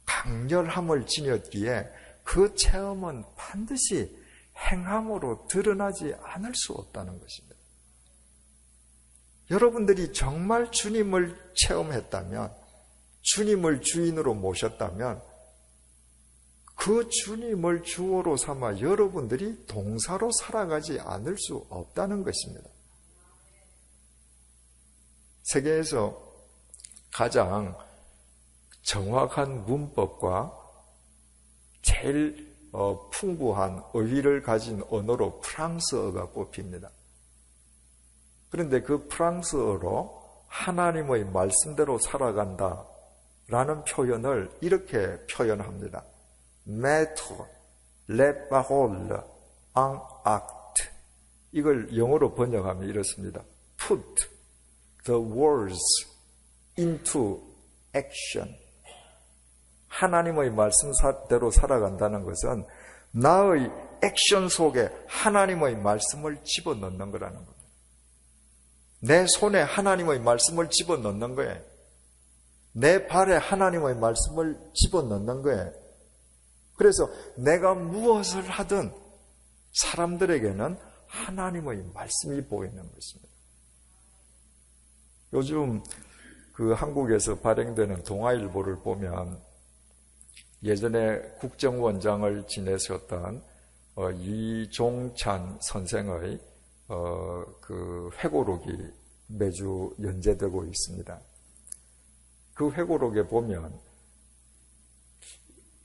강렬함을 지녔기에 그 체험은 반드시 행함으로 드러나지 않을 수 없다는 것입니다. 여러분들이 정말 주님을 체험했다면, 주님을 주인으로 모셨다면 그 주님을 주어로 삼아 여러분들이 동사로 살아가지 않을 수 없다는 것입니다. 세계에서 가장 정확한 문법과 제일 풍부한 어휘를 가진 언어로 프랑스어가 꼽힙니다. 그런데 그 프랑스어로 하나님의 말씀대로 살아간다라는 표현을 이렇게 표현합니다. Mettre les paroles en acte. 이걸 영어로 번역하면 이렇습니다. Put the words into action. 하나님의 말씀대로 살아간다는 것은 나의 액션 속에 하나님의 말씀을 집어넣는 거라는 겁니다. 내 손에 하나님의 말씀을 집어넣는 거예요. 내 발에 하나님의 말씀을 집어넣는 거예요. 그래서 내가 무엇을 하든 사람들에게는 하나님의 말씀이 보이는 것입니다. 요즘 그 한국에서 발행되는 동아일보를 보면 예전에 국정원장을 지내셨던 이종찬 선생의 그 회고록이 매주 연재되고 있습니다. 그 회고록에 보면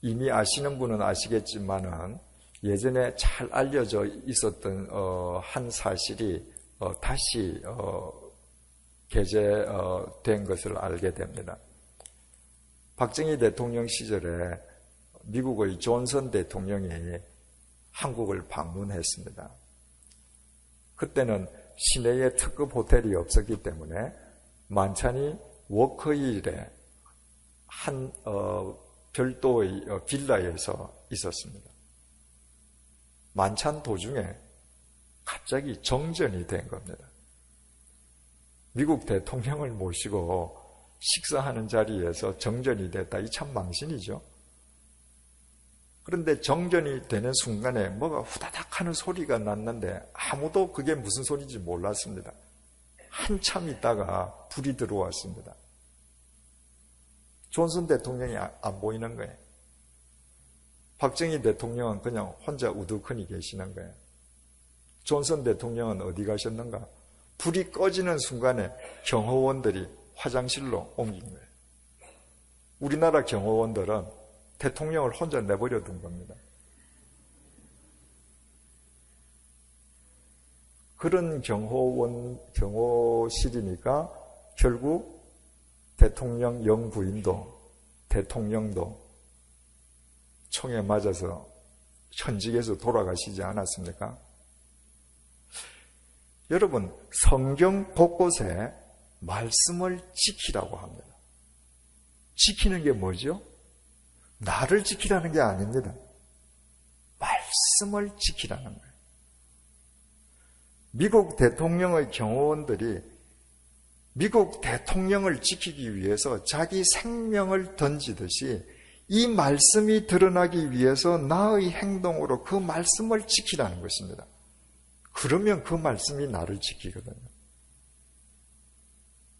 이미 아시는 분은 아시겠지만은 예전에 잘 알려져 있었던 한 사실이 다시 게재된 것을 알게 됩니다. 박정희 대통령 시절에 미국의 존슨 대통령이 한국을 방문했습니다. 그때는 시내에 특급 호텔이 없었기 때문에 만찬이 워커힐에 한 별도의 빌라에서 있었습니다. 만찬 도중에 갑자기 정전이 된 겁니다. 미국 대통령을 모시고 식사하는 자리에서 정전이 됐다. 이 참 망신이죠. 그런데 정전이 되는 순간에 뭐가 후다닥 하는 소리가 났는데 아무도 그게 무슨 소리인지 몰랐습니다. 한참 있다가 불이 들어왔습니다. 존슨 대통령이 안 보이는 거예요. 박정희 대통령은 그냥 혼자 우두커니 계시는 거예요. 존슨 대통령은 어디 가셨는가? 불이 꺼지는 순간에 경호원들이 화장실로 옮긴 거예요. 우리나라 경호원들은 대통령을 혼자 내버려 둔 겁니다. 그런 경호실이니까 결국 대통령 영부인도 대통령도 총에 맞아서 현직에서 돌아가시지 않았습니까? 여러분, 성경 곳곳에 말씀을 지키라고 합니다. 지키는 게 뭐죠? 나를 지키라는 게 아닙니다. 말씀을 지키라는 거예요. 미국 대통령의 경호원들이 미국 대통령을 지키기 위해서 자기 생명을 던지듯이 이 말씀이 드러나기 위해서 나의 행동으로 그 말씀을 지키라는 것입니다. 그러면 그 말씀이 나를 지키거든요.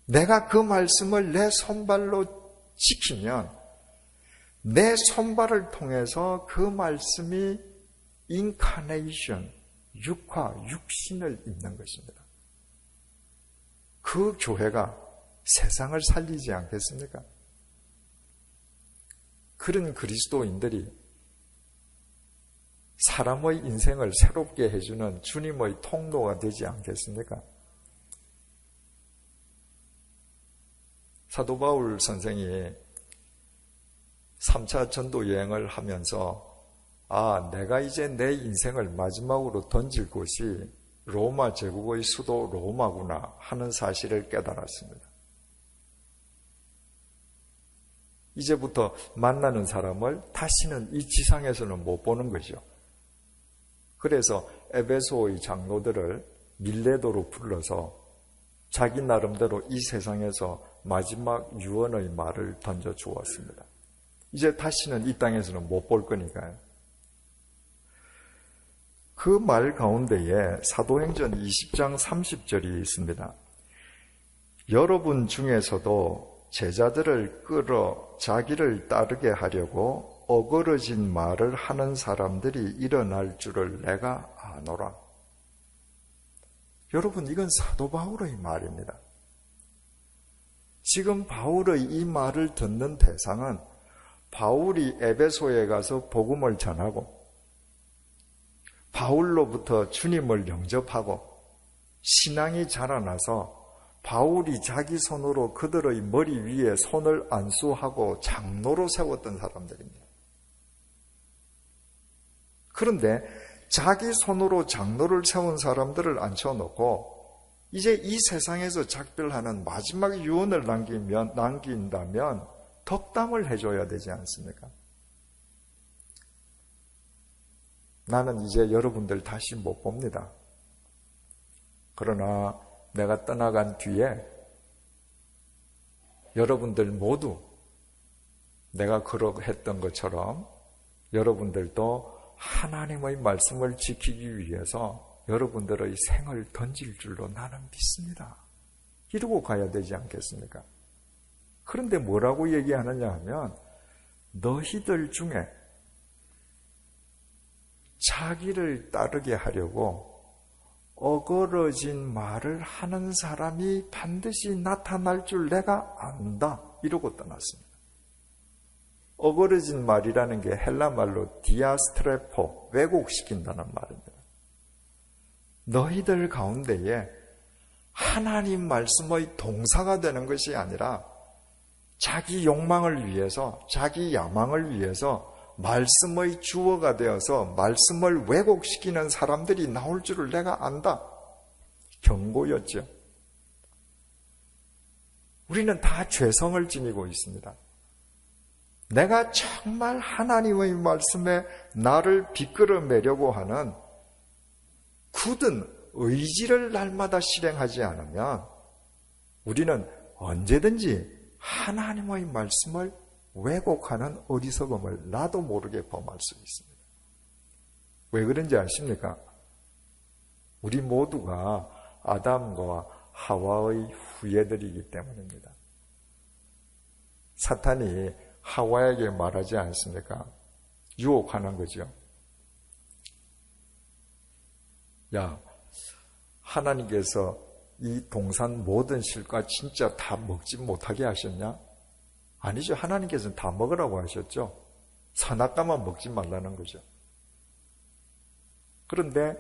내가 그 말씀을 내 손발로 지키면 내 손발을 통해서 그 말씀이 인카네이션, 육화, 육신을 입는 것입니다. 그 교회가 세상을 살리지 않겠습니까? 그런 그리스도인들이 사람의 인생을 새롭게 해주는 주님의 통로가 되지 않겠습니까? 사도 바울 선생이 3차 전도 여행을 하면서 내가 이제 내 인생을 마지막으로 던질 곳이 로마 제국의 수도 로마구나 하는 사실을 깨달았습니다. 이제부터 만나는 사람을 다시는 이 지상에서는 못 보는 거죠. 그래서 에베소의 장로들을 밀레도로 불러서 자기 나름대로 이 세상에서 마지막 유언의 말을 던져 주었습니다. 이제 다시는 이 땅에서는 못 볼 거니까요. 그 말 가운데에 사도행전 20장 30절이 있습니다. 여러분 중에서도 제자들을 끌어 자기를 따르게 하려고 어그러진 말을 하는 사람들이 일어날 줄을 내가 아노라. 여러분, 이건 사도 바울의 말입니다. 지금 바울의 이 말을 듣는 대상은 바울이 에베소에 가서 복음을 전하고 바울로부터 주님을 영접하고 신앙이 자라나서 바울이 자기 손으로 그들의 머리 위에 손을 안수하고 장로로 세웠던 사람들입니다. 그런데 자기 손으로 장로를 세운 사람들을 앉혀놓고 이제 이 세상에서 작별하는 마지막 유언을 남긴다면 덕담을 해줘야 되지 않습니까? 나는 이제 여러분들 다시 못 봅니다. 그러나 내가 떠나간 뒤에 여러분들 모두 내가 그러했던 것처럼 여러분들도 하나님의 말씀을 지키기 위해서 여러분들의 생을 던질 줄로 나는 믿습니다. 이러고 가야 되지 않겠습니까? 그런데 뭐라고 얘기하느냐 하면 너희들 중에 자기를 따르게 하려고 어그러진 말을 하는 사람이 반드시 나타날 줄 내가 안다. 이러고 떠났습니다. 어그러진 말이라는 게 헬라 말로 디아스트레포, 왜곡시킨다는 말입니다. 너희들 가운데에 하나님 말씀의 동사가 되는 것이 아니라 자기 욕망을 위해서, 자기 야망을 위해서 말씀의 주어가 되어서 말씀을 왜곡시키는 사람들이 나올 줄을 내가 안다. 경고였죠. 우리는 다 죄성을 지니고 있습니다. 내가 정말 하나님의 말씀에 나를 비끌어매려고 하는 굳은 의지를 날마다 실행하지 않으면 우리는 언제든지 하나님의 말씀을 왜곡하는 어리석음을 나도 모르게 범할 수 있습니다. 왜 그런지 아십니까? 우리 모두가 아담과 하와의 후예들이기 때문입니다. 사탄이 하와에게 말하지 않습니까? 유혹하는 거죠. 야, 하나님께서 이 동산 모든 실과 진짜 다 먹지 못하게 하셨냐? 아니죠. 하나님께서는 다 먹으라고 하셨죠. 선악과만 먹지 말라는 거죠. 그런데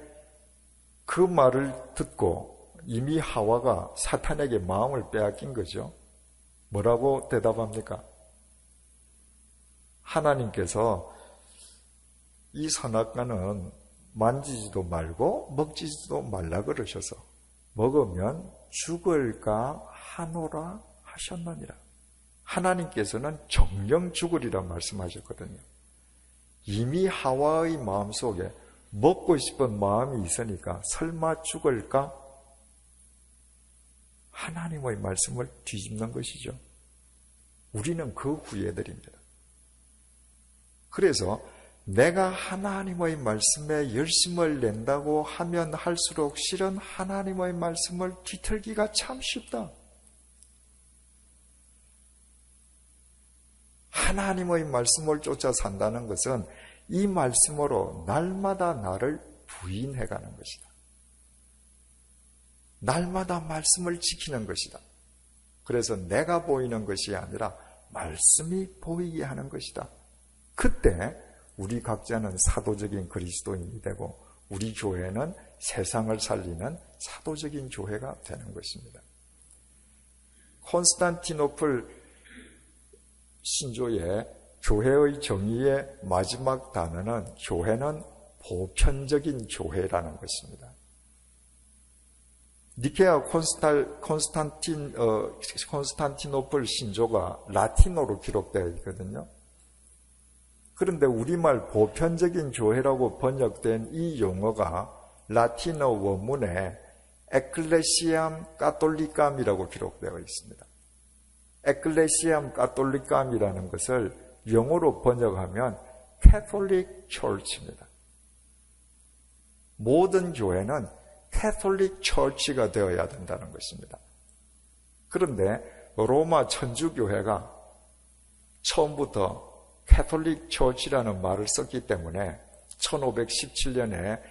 그 말을 듣고 이미 하와가 사탄에게 마음을 빼앗긴 거죠. 뭐라고 대답합니까? 하나님께서 이 선악과는 만지지도 말고 먹지도 말라 그러셔서 먹으면 죽을까 하노라 하셨느니라. 하나님께서는 정령 죽으리라 말씀하셨거든요. 이미 하와의 마음속에 먹고 싶은 마음이 있으니까 설마 죽을까? 하나님의 말씀을 뒤집는 것이죠. 우리는 그 후예들입니다. 그래서 내가 하나님의 말씀에 열심을 낸다고 하면 할수록 실은 하나님의 말씀을 뒤틀기가 참 쉽다. 하나님의 말씀을 쫓아 산다는 것은 이 말씀으로 날마다 나를 부인해가는 것이다. 날마다 말씀을 지키는 것이다. 그래서 내가 보이는 것이 아니라 말씀이 보이게 하는 것이다. 그때 우리 각자는 사도적인 그리스도인이 되고 우리 교회는 세상을 살리는 사도적인 교회가 되는 것입니다. 콘스탄티노플 신조의 교회의 정의의 마지막 단어는 교회는 보편적인 교회라는 것입니다. 니케아 콘스탄티노플 신조가 라틴어로 기록되어 있거든요. 그런데 우리말 보편적인 교회라고 번역된 이 용어가 라틴어 원문에 에클레시암 카톨리감이라고 기록되어 있습니다. 에클레시암 카톨리감이라는 것을 영어로 번역하면 캐톨릭 처치입니다. 모든 교회는 캐톨릭 처치가 되어야 된다는 것입니다. 그런데 로마 천주교회가 처음부터 캐톨릭 처치라는 말을 썼기 때문에 1517년에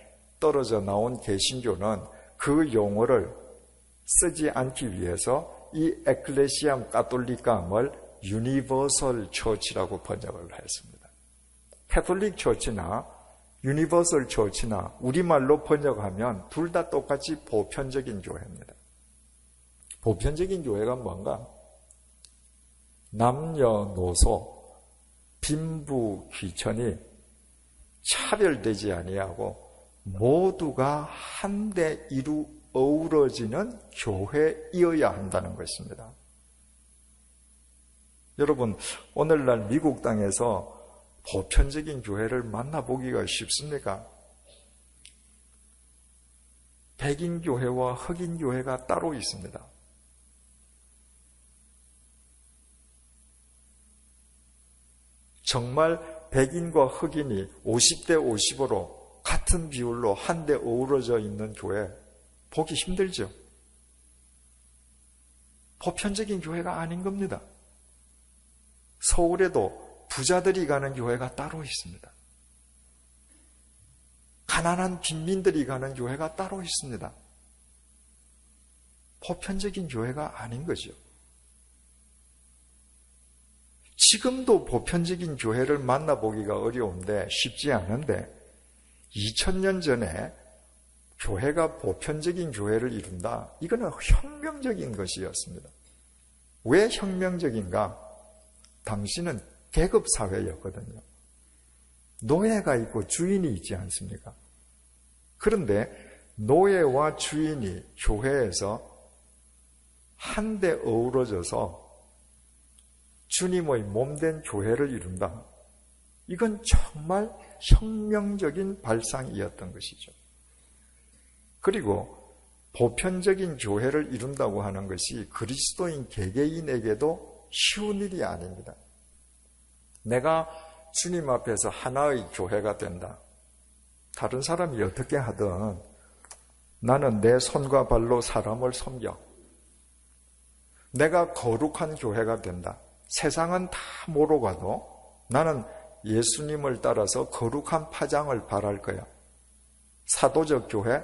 떨어져 나온 개신교는 그 용어를 쓰지 않기 위해서 이 에클레시암 카톨리감을 유니버설 처치라고 번역을 했습니다. 캐톨릭 처치나 유니버설 처치나 우리말로 번역하면 둘 다 똑같이 보편적인 교회입니다. 보편적인 교회가 뭔가? 남녀노소 빈부 귀천이 차별되지 아니하고 모두가 한데 어우러지는 교회이어야 한다는 것입니다. 여러분, 오늘날 미국 땅에서 보편적인 교회를 만나보기가 쉽습니까? 백인 교회와 흑인 교회가 따로 있습니다. 정말 백인과 흑인이 50대 50으로 같은 비율로 한데 어우러져 있는 교회 보기 힘들죠. 보편적인 교회가 아닌 겁니다. 서울에도 부자들이 가는 교회가 따로 있습니다. 가난한 빈민들이 가는 교회가 따로 있습니다. 보편적인 교회가 아닌 거죠. 지금도 보편적인 교회를 만나보기가 어려운데 쉽지 않은데 2000년 전에 교회가 보편적인 교회를 이룬다. 이거는 혁명적인 것이었습니다. 왜 혁명적인가? 당시는 계급사회였거든요. 노예가 있고 주인이 있지 않습니까? 그런데 노예와 주인이 교회에서 한데 어우러져서 주님의 몸된 교회를 이룬다. 이건 정말 혁명적인 발상이었던 것이죠. 그리고 보편적인 교회를 이룬다고 하는 것이 그리스도인 개개인에게도 쉬운 일이 아닙니다. 내가 주님 앞에서 하나의 교회가 된다. 다른 사람이 어떻게 하든 나는 내 손과 발로 사람을 섬겨. 내가 거룩한 교회가 된다. 세상은 다 모로 가도 나는 예수님을 따라서 거룩한 파장을 발할 거야. 사도적 교회,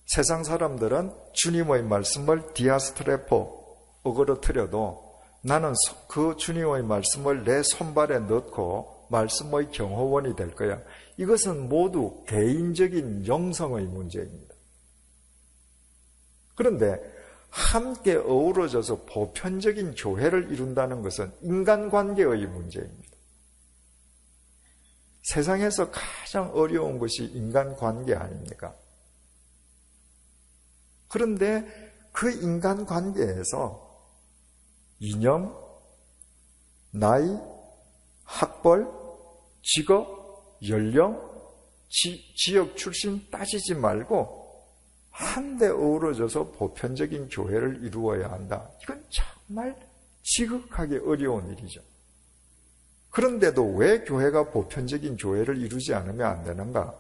세상 사람들은 주님의 말씀을 디아스트레포, 어그러뜨려도 나는 그 주님의 말씀을 내 손발에 넣고 말씀의 경호원이 될 거야. 이것은 모두 개인적인 영성의 문제입니다. 그런데 함께 어우러져서 보편적인 교회를 이룬다는 것은 인간관계의 문제입니다. 세상에서 가장 어려운 것이 인간관계 아닙니까? 그런데 그 인간관계에서 이념, 나이, 학벌, 직업, 연령, 지역 출신 따지지 말고 한데 어우러져서 보편적인 교회를 이루어야 한다. 이건 정말 지극하게 어려운 일이죠. 그런데도 왜 교회가 보편적인 교회를 이루지 않으면 안 되는가?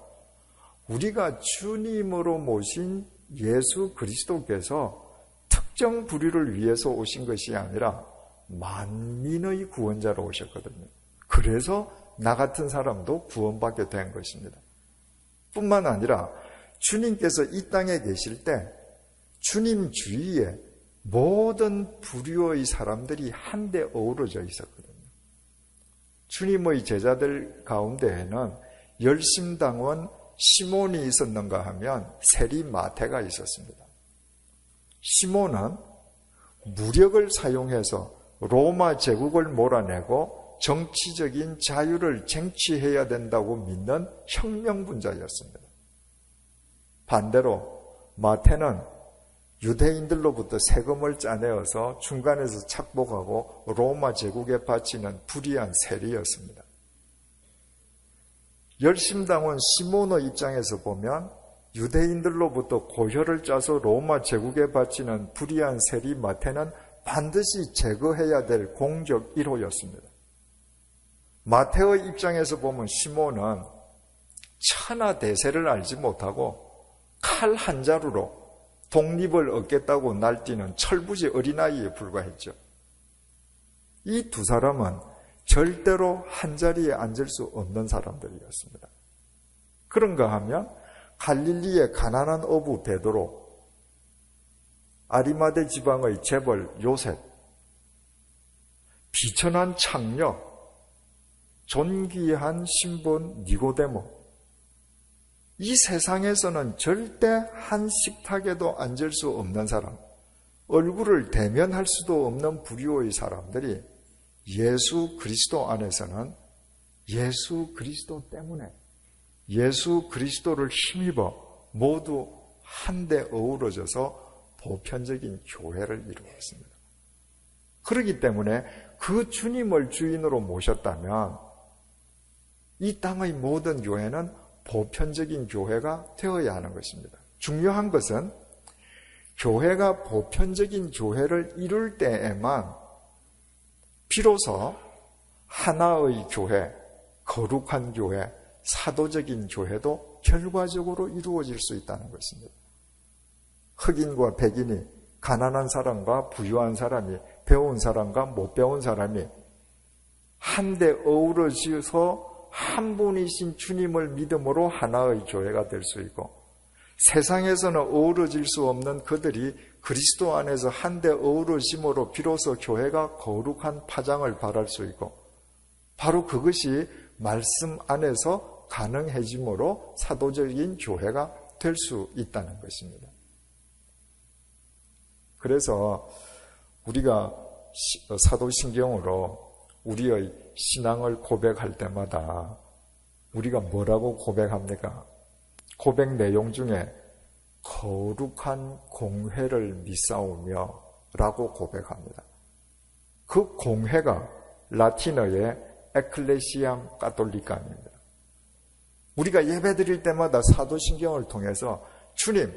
우리가 주님으로 모신 예수 그리스도께서 특정 부류를 위해서 오신 것이 아니라 만민의 구원자로 오셨거든요. 그래서 나 같은 사람도 구원받게 된 것입니다. 뿐만 아니라 주님께서 이 땅에 계실 때 주님 주위에 모든 부류의 사람들이 한데 어우러져 있었거든요. 주님의 제자들 가운데에는 열심당원 시몬이 있었는가 하면 세리 마태가 있었습니다. 시몬은 무력을 사용해서 로마 제국을 몰아내고 정치적인 자유를 쟁취해야 된다고 믿는 혁명분자였습니다. 반대로 마태는 유대인들로부터 세금을 짜내어서 중간에서 착복하고 로마 제국에 바치는 불의한 세리였습니다. 열심당원 시몬의 입장에서 보면 유대인들로부터 고혈을 짜서 로마 제국에 바치는 불의한 세리 마태는 반드시 제거해야 될 공적 1호였습니다. 마태의 입장에서 보면 시몬은 천하 대세를 알지 못하고 칼 한 자루로 독립을 얻겠다고 날뛰는 철부지 어린아이에 불과했죠. 이 두 사람은 절대로 한자리에 앉을 수 없는 사람들이었습니다. 그런가 하면 갈릴리의 가난한 어부 베드로, 아리마대 지방의 재벌 요셉, 비천한 창녀, 존귀한 신분 니고데모, 이 세상에서는 절대 한 식탁에도 앉을 수 없는 사람, 얼굴을 대면할 수도 없는 부류의 사람들이 예수 그리스도 안에서는 예수 그리스도 때문에 예수 그리스도를 힘입어 모두 한데 어우러져서 보편적인 교회를 이루었습니다. 그렇기 때문에 그 주님을 주인으로 모셨다면 이 땅의 모든 교회는 보편적인 교회가 되어야 하는 것입니다. 중요한 것은 교회가 보편적인 교회를 이룰 때에만 비로소 하나의 교회, 거룩한 교회, 사도적인 교회도 결과적으로 이루어질 수 있다는 것입니다. 흑인과 백인이, 가난한 사람과 부유한 사람이, 배운 사람과 못 배운 사람이 한데 어우러져서 한 분이신 주님을 믿음으로 하나의 교회가 될 수 있고, 세상에서는 어우러질 수 없는 그들이 그리스도 안에서 한데 어우러짐으로 비로소 교회가 거룩한 파장을 발할 수 있고, 바로 그것이 말씀 안에서 가능해짐으로 사도적인 교회가 될 수 있다는 것입니다. 그래서 우리가 사도신경으로 우리의 신앙을 고백할 때마다 우리가 뭐라고 고백합니까? 고백 내용 중에 거룩한 공회를 믿사오며 라고 고백합니다. 그 공회가 라틴어의 에클레시암 카톨리카입니다. 우리가 예배 드릴 때마다 사도신경을 통해서 주님,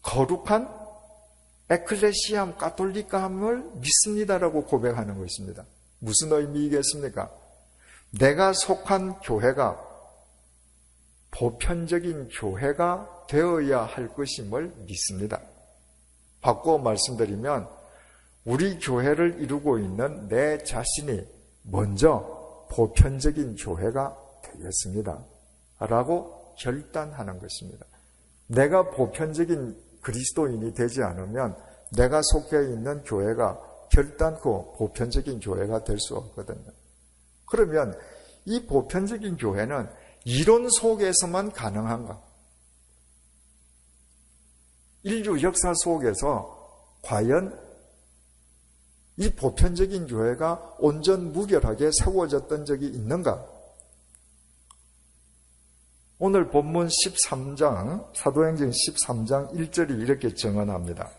거룩한 에클레시암 카톨리카함을 믿습니다라고 고백하는 것입니다. 무슨 의미이겠습니까? 내가 속한 교회가 보편적인 교회가 되어야 할 것임을 믿습니다. 바꾸어 말씀드리면 우리 교회를 이루고 있는 내 자신이 먼저 보편적인 교회가 되겠습니다 라고 결단하는 것입니다. 내가 보편적인 그리스도인이 되지 않으면 내가 속해 있는 교회가 결단코 보편적인 교회가 될 수 없거든요. 그러면 이 보편적인 교회는 이론 속에서만 가능한가? 인류 역사 속에서 과연 이 보편적인 교회가 온전무결하게 세워졌던 적이 있는가? 오늘 본문 13장, 사도행전 13장 1절이 이렇게 증언합니다.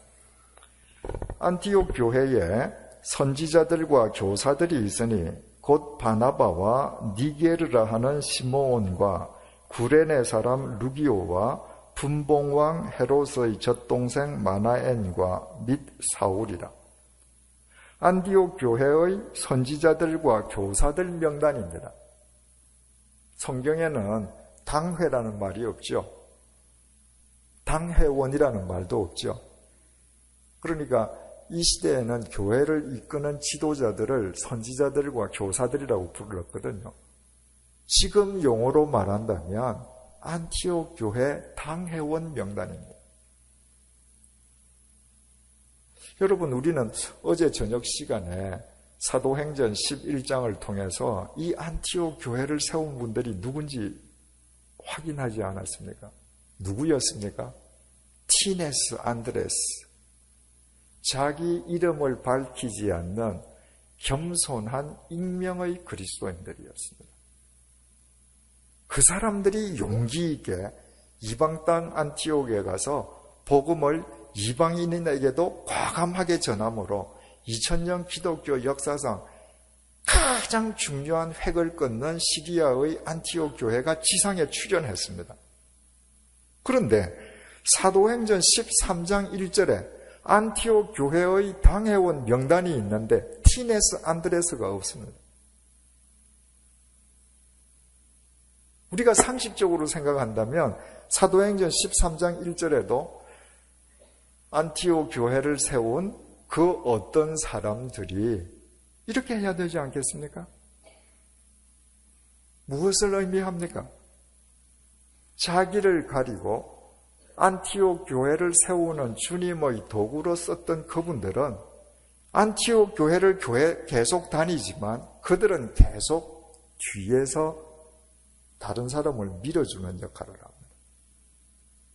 안티옥 교회에 선지자들과 교사들이 있으니 곧 바나바와 니게르라 하는 시므온과 구레네 사람 루기오와 분봉왕 헤롯의 젖동생 마나엔과 및 사울이라. 안디옥 교회의 선지자들과 교사들 명단입니다. 성경에는 당회라는 말이 없죠. 당회원이라는 말도 없죠. 그러니까 이 시대에는 교회를 이끄는 지도자들을 선지자들과 교사들이라고 불렀거든요. 지금 용어로 말한다면 안티옥 교회 당회원 명단입니다. 여러분, 우리는 어제 저녁 시간에 사도행전 11장을 통해서 이 안티옥 교회를 세운 분들이 누군지 확인하지 않았습니까? 누구였습니까? 티네스 안드레스. 자기 이름을 밝히지 않는 겸손한 익명의 그리스도인들이었습니다. 그 사람들이 용기 있게 이방 땅 안티옥에 가서 복음을 이방인에게도 과감하게 전함으로 2000년 기독교 역사상 가장 중요한 획을 끊는 시리아의 안티옥 교회가 지상에 출현했습니다. 그런데 사도행전 13장 1절에 안티옥 교회의 당회원 명단이 있는데 티네스 안드레스가 없습니다. 우리가 상식적으로 생각한다면 사도행전 13장 1절에도 안티옥 교회를 세운 그 어떤 사람들이 이렇게 해야 되지 않겠습니까? 무엇을 의미합니까? 자기를 가리고 안티옥 교회를 세우는 주님의 도구로 썼던 그분들은 안티옥 교회를 계속 다니지만 그들은 계속 뒤에서 다른 사람을 밀어주는 역할을 합니다.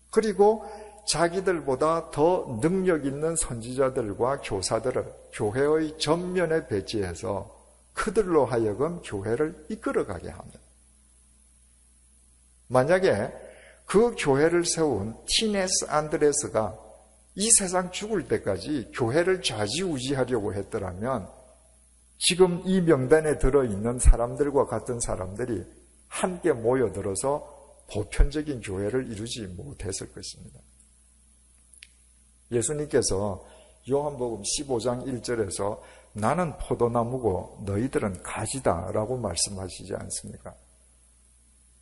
그리고 자기들보다 더 능력 있는 선지자들과 교사들을 교회의 전면에 배치해서 그들로 하여금 교회를 이끌어가게 합니다. 만약에 그 교회를 세운 티네스 안드레스가 이 세상 죽을 때까지 교회를 좌지우지하려고 했더라면 지금 이 명단에 들어있는 사람들과 같은 사람들이 함께 모여들어서 보편적인 교회를 이루지 못했을 것입니다. 예수님께서 요한복음 15장 1절에서 나는 포도나무고 너희들은 가지다 라고 말씀하시지 않습니까?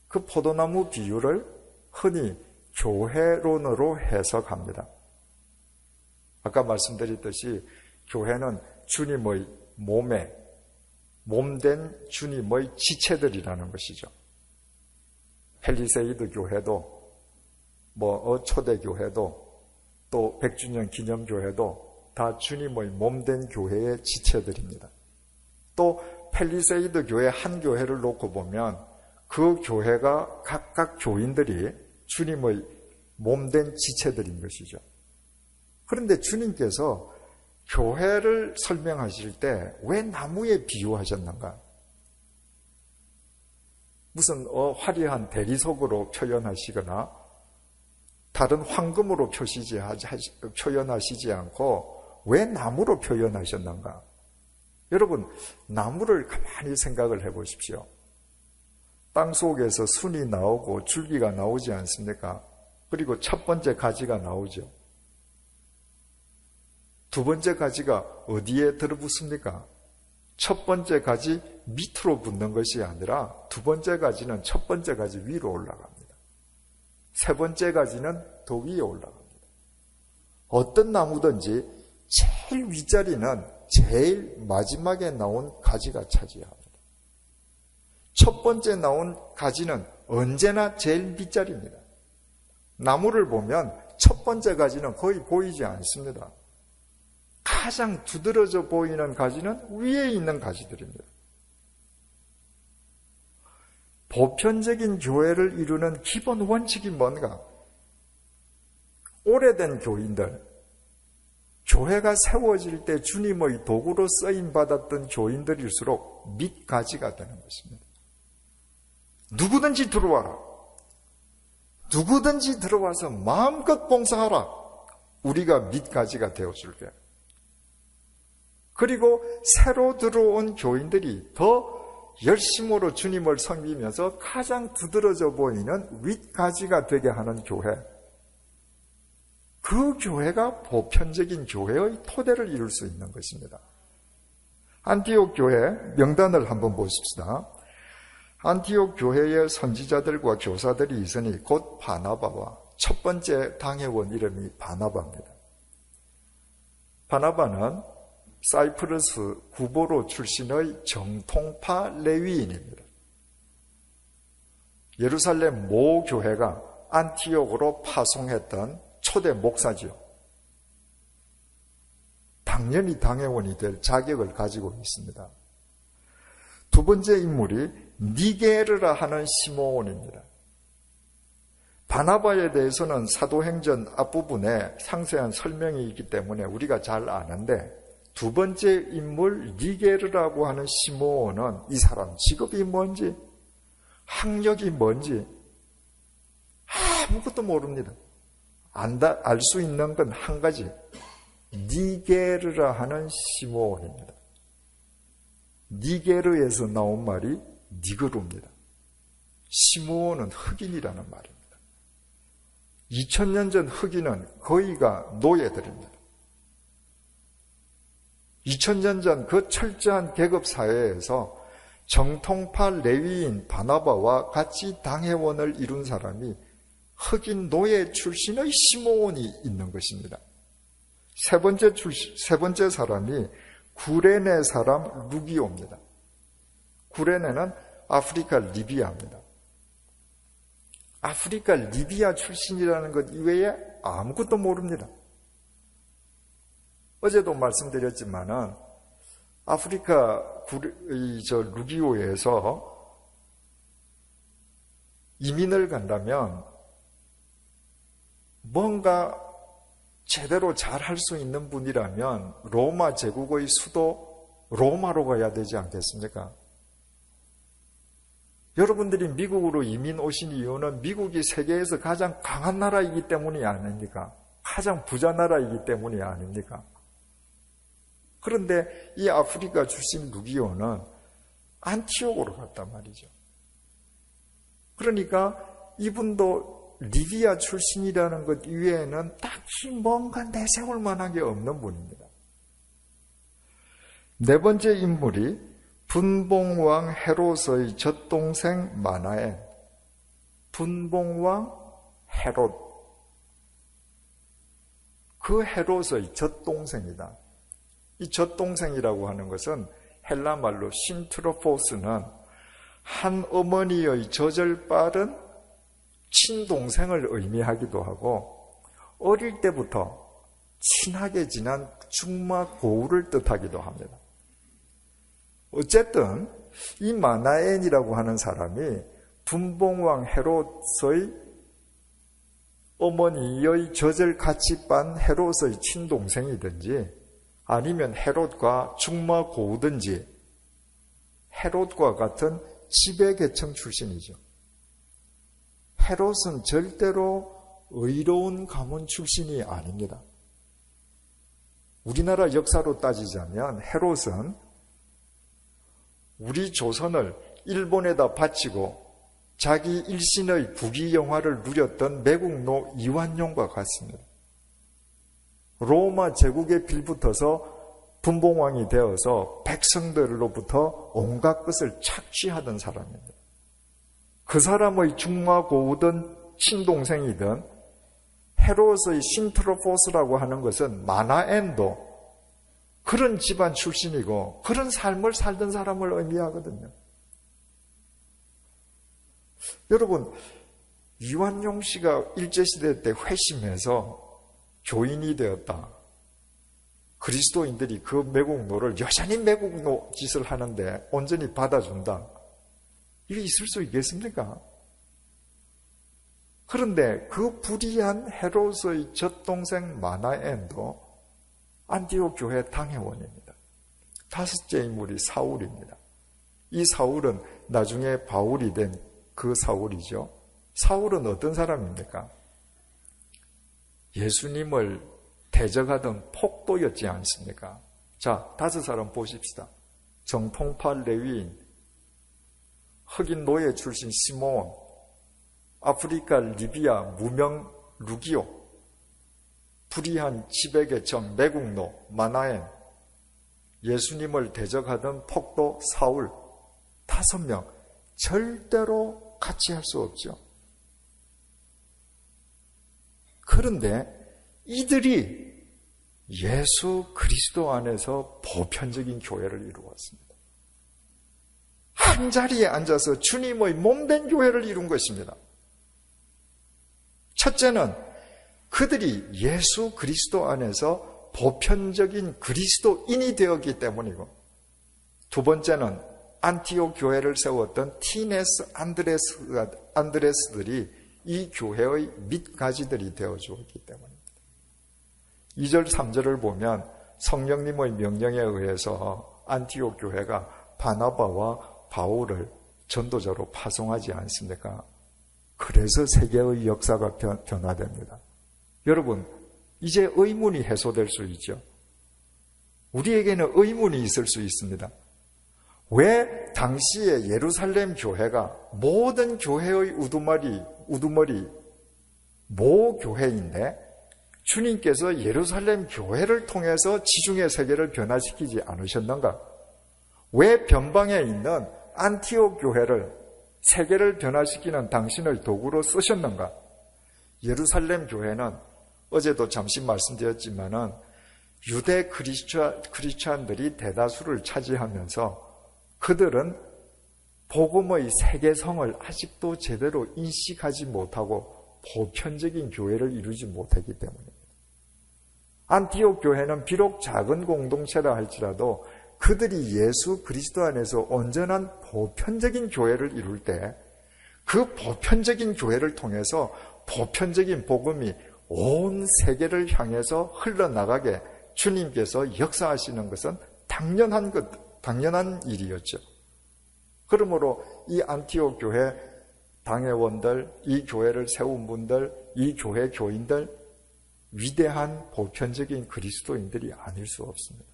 그 포도나무 비유를 흔히 교회론으로 해석합니다. 아까 말씀드렸듯이 교회는 주님의 몸된 주님의 지체들이라는 것이죠. 펠리세이드 교회도 초대교회도 또 100주년 기념교회도 다 주님의 몸된 교회의 지체들입니다. 또 펠리세이드 교회 한 교회를 놓고 보면 그 교회가 각각 교인들이 주님의 몸된 지체들인 것이죠. 그런데 주님께서 교회를 설명하실 때 왜 나무에 비유하셨는가? 무슨 화려한 대리석으로 표현하시거나 다른 황금으로 표현하시지 않고 왜 나무로 표현하셨는가? 여러분, 나무를 가만히 생각을 해보십시오. 땅 속에서 순이 나오고 줄기가 나오지 않습니까? 그리고 첫 번째 가지가 나오죠. 두 번째 가지가 어디에 들어붙습니까? 첫 번째 가지 밑으로 붙는 것이 아니라 두 번째 가지는 첫 번째 가지 위로 올라갑니다. 세 번째 가지는 더 위에 올라갑니다. 어떤 나무든지 제일 윗자리는 제일 마지막에 나온 가지가 차지합니다. 첫 번째 나온 가지는 언제나 제일 밑자리입니다. 나무를 보면 첫 번째 가지는 거의 보이지 않습니다. 가장 두드러져 보이는 가지는 위에 있는 가지들입니다. 보편적인 교회를 이루는 기본 원칙이 뭔가? 오래된 교인들, 교회가 세워질 때 주님의 도구로 쓰임받았던 교인들일수록 밑가지가 되는 것입니다. 누구든지 들어와라. 누구든지 들어와서 마음껏 봉사하라. 우리가 밑가지가 되어줄게. 그리고 새로 들어온 교인들이 더 열심으로 주님을 섬기면서 가장 두드러져 보이는 윗가지가 되게 하는 교회. 그 교회가 보편적인 교회의 토대를 이룰 수 있는 것입니다. 안티옥 교회 명단을 한번 보십시다. 안티옥 교회의 선지자들과 교사들이 있으니 곧 바나바와 첫 번째 당회원 이름이 바나바입니다. 바나바는 사이프러스 구보로 출신의 정통파 레위인입니다. 예루살렘 모 교회가 안티옥으로 파송했던 초대 목사지요. 당연히 당회원이 될 자격을 가지고 있습니다. 두 번째 인물이 니게르라 하는 시므온입니다. 바나바에 대해서는 사도행전 앞부분에 상세한 설명이 있기 때문에 우리가 잘 아는데, 두 번째 인물 니게르라고 하는 시므온은 이 사람 직업이 뭔지, 학력이 뭔지 아무것도 모릅니다. 알 수 있는 건 한 가지, 니게르라 하는 시므온입니다. 니게르에서 나온 말이 니그루입니다. 시므온은 흑인이라는 말입니다. 2000년 전 흑인은 거의가 노예들입니다. 2000년 전 그 철저한 계급 사회에서 정통파 레위인 바나바와 같이 당회원을 이룬 사람이 흑인 노예 출신의 시므온이 있는 것입니다. 세 번째 사람이 구레네 사람 루기오입니다. 구레네는 아프리카 리비아입니다. 아프리카 리비아 출신이라는 것 이외에 아무것도 모릅니다. 어제도 말씀드렸지만은 아프리카 루기오에서 이민을 간다면 뭔가 제대로 잘 할 수 있는 분이라면 로마 제국의 수도 로마로 가야 되지 않겠습니까? 여러분들이 미국으로 이민 오신 이유는 미국이 세계에서 가장 강한 나라이기 때문이 아닙니까? 가장 부자 나라이기 때문이 아닙니까? 그런데 이 아프리카 출신 루기오는 안티옥으로 갔단 말이죠. 그러니까 이분도 리비아 출신이라는 것 이외에는 딱히 뭔가 내세울 만한 게 없는 분입니다. 네 번째 인물이 분봉왕 헤롯의 젖동생 마나엔. 분봉왕 헤롯. 그 헤롯의 젖동생이다. 이 젖동생이라고 하는 것은 헬라 말로 신트로포스는 한 어머니의 젖을 빠른 친동생을 의미하기도 하고, 어릴 때부터 친하게 지난 중마고우를 뜻하기도 합니다. 어쨌든 이 마나엔이라고 하는 사람이 분봉왕 헤롯의 어머니의 젖을 같이 빤 헤롯의 친동생이든지 아니면 헤롯과 중마고우든지 헤롯과 같은 지배계층 출신이죠. 헤롯은 절대로 의로운 가문 출신이 아닙니다. 우리나라 역사로 따지자면 헤롯은 우리 조선을 일본에다 바치고 자기 일신의 부귀영화를 누렸던 매국노 이완용과 같습니다. 로마 제국에 빌붙어서 분봉왕이 되어서 백성들로부터 온갖 것을 착취하던 사람입니다. 그 사람의 중마고우든 친동생이든 헤롯의 신트로포스라고 하는 것은 마나엔도 그런 집안 출신이고 그런 삶을 살던 사람을 의미하거든요. 여러분, 이완용 씨가 일제시대 때 회심해서 교인이 되었다. 그리스도인들이 그 매국노를 여전히 매국노 짓을 하는데 온전히 받아준다. 이게 있을 수 있겠습니까? 그런데 그 불의한 헤롯의 젖동생 마나엔도 안디옥 교회 당회원입니다. 다섯째 인물이 사울입니다. 이 사울은 나중에 바울이 된 그 사울이죠. 사울은 어떤 사람입니까? 예수님을 대적하던 폭도였지 않습니까? 자, 다섯 사람 보십시다. 정통파 레위인, 흑인 노예 출신 시몬, 아프리카 리비아 무명 루기오, 불의한 지배계층 매국노 마나엔, 예수님을 대적하던 폭도 사울 5명 절대로 같이 할 수 없죠. 그런데 이들이 예수 그리스도 안에서 보편적인 교회를 이루었습니다. 한 자리에 앉아서 주님의 몸된 교회를 이룬 것입니다. 첫째는 그들이 예수 그리스도 안에서 보편적인 그리스도인이 되었기 때문이고, 두 번째는 안티옥 교회를 세웠던 티네스 안드레스들이 이 교회의 밑가지들이 되어주었기 때문입니다. 2절 3절을 보면 성령님의 명령에 의해서 안티옥 교회가 바나바와 바울을 전도자로 파송하지 않습니까? 그래서 세계의 역사가 변화됩니다. 여러분, 이제 의문이 해소될 수 있죠. 우리에게는 의문이 있을 수 있습니다. 왜 당시에 예루살렘 교회가 모든 교회의 우두머리 모교회인데 주님께서 예루살렘 교회를 통해서 지중해 세계를 변화시키지 않으셨는가? 왜 변방에 있는 안티옥 교회를 세계를 변화시키는 당신의 도구로 쓰셨는가? 예루살렘 교회는 어제도 잠시 말씀드렸지만은 유대 크리스찬들이 대다수를 차지하면서 그들은 복음의 세계성을 아직도 제대로 인식하지 못하고 보편적인 교회를 이루지 못했기 때문입니다. 안티옥 교회는 비록 작은 공동체라 할지라도 그들이 예수 그리스도 안에서 온전한 보편적인 교회를 이룰 때 그 보편적인 교회를 통해서 보편적인 복음이 온 세계를 향해서 흘러나가게 주님께서 역사하시는 것은 당연한 일이었죠. 그러므로 이 안티옥 교회 당회원들, 이 교회를 세운 분들, 이 교회 교인들 위대한 보편적인 그리스도인들이 아닐 수 없습니다.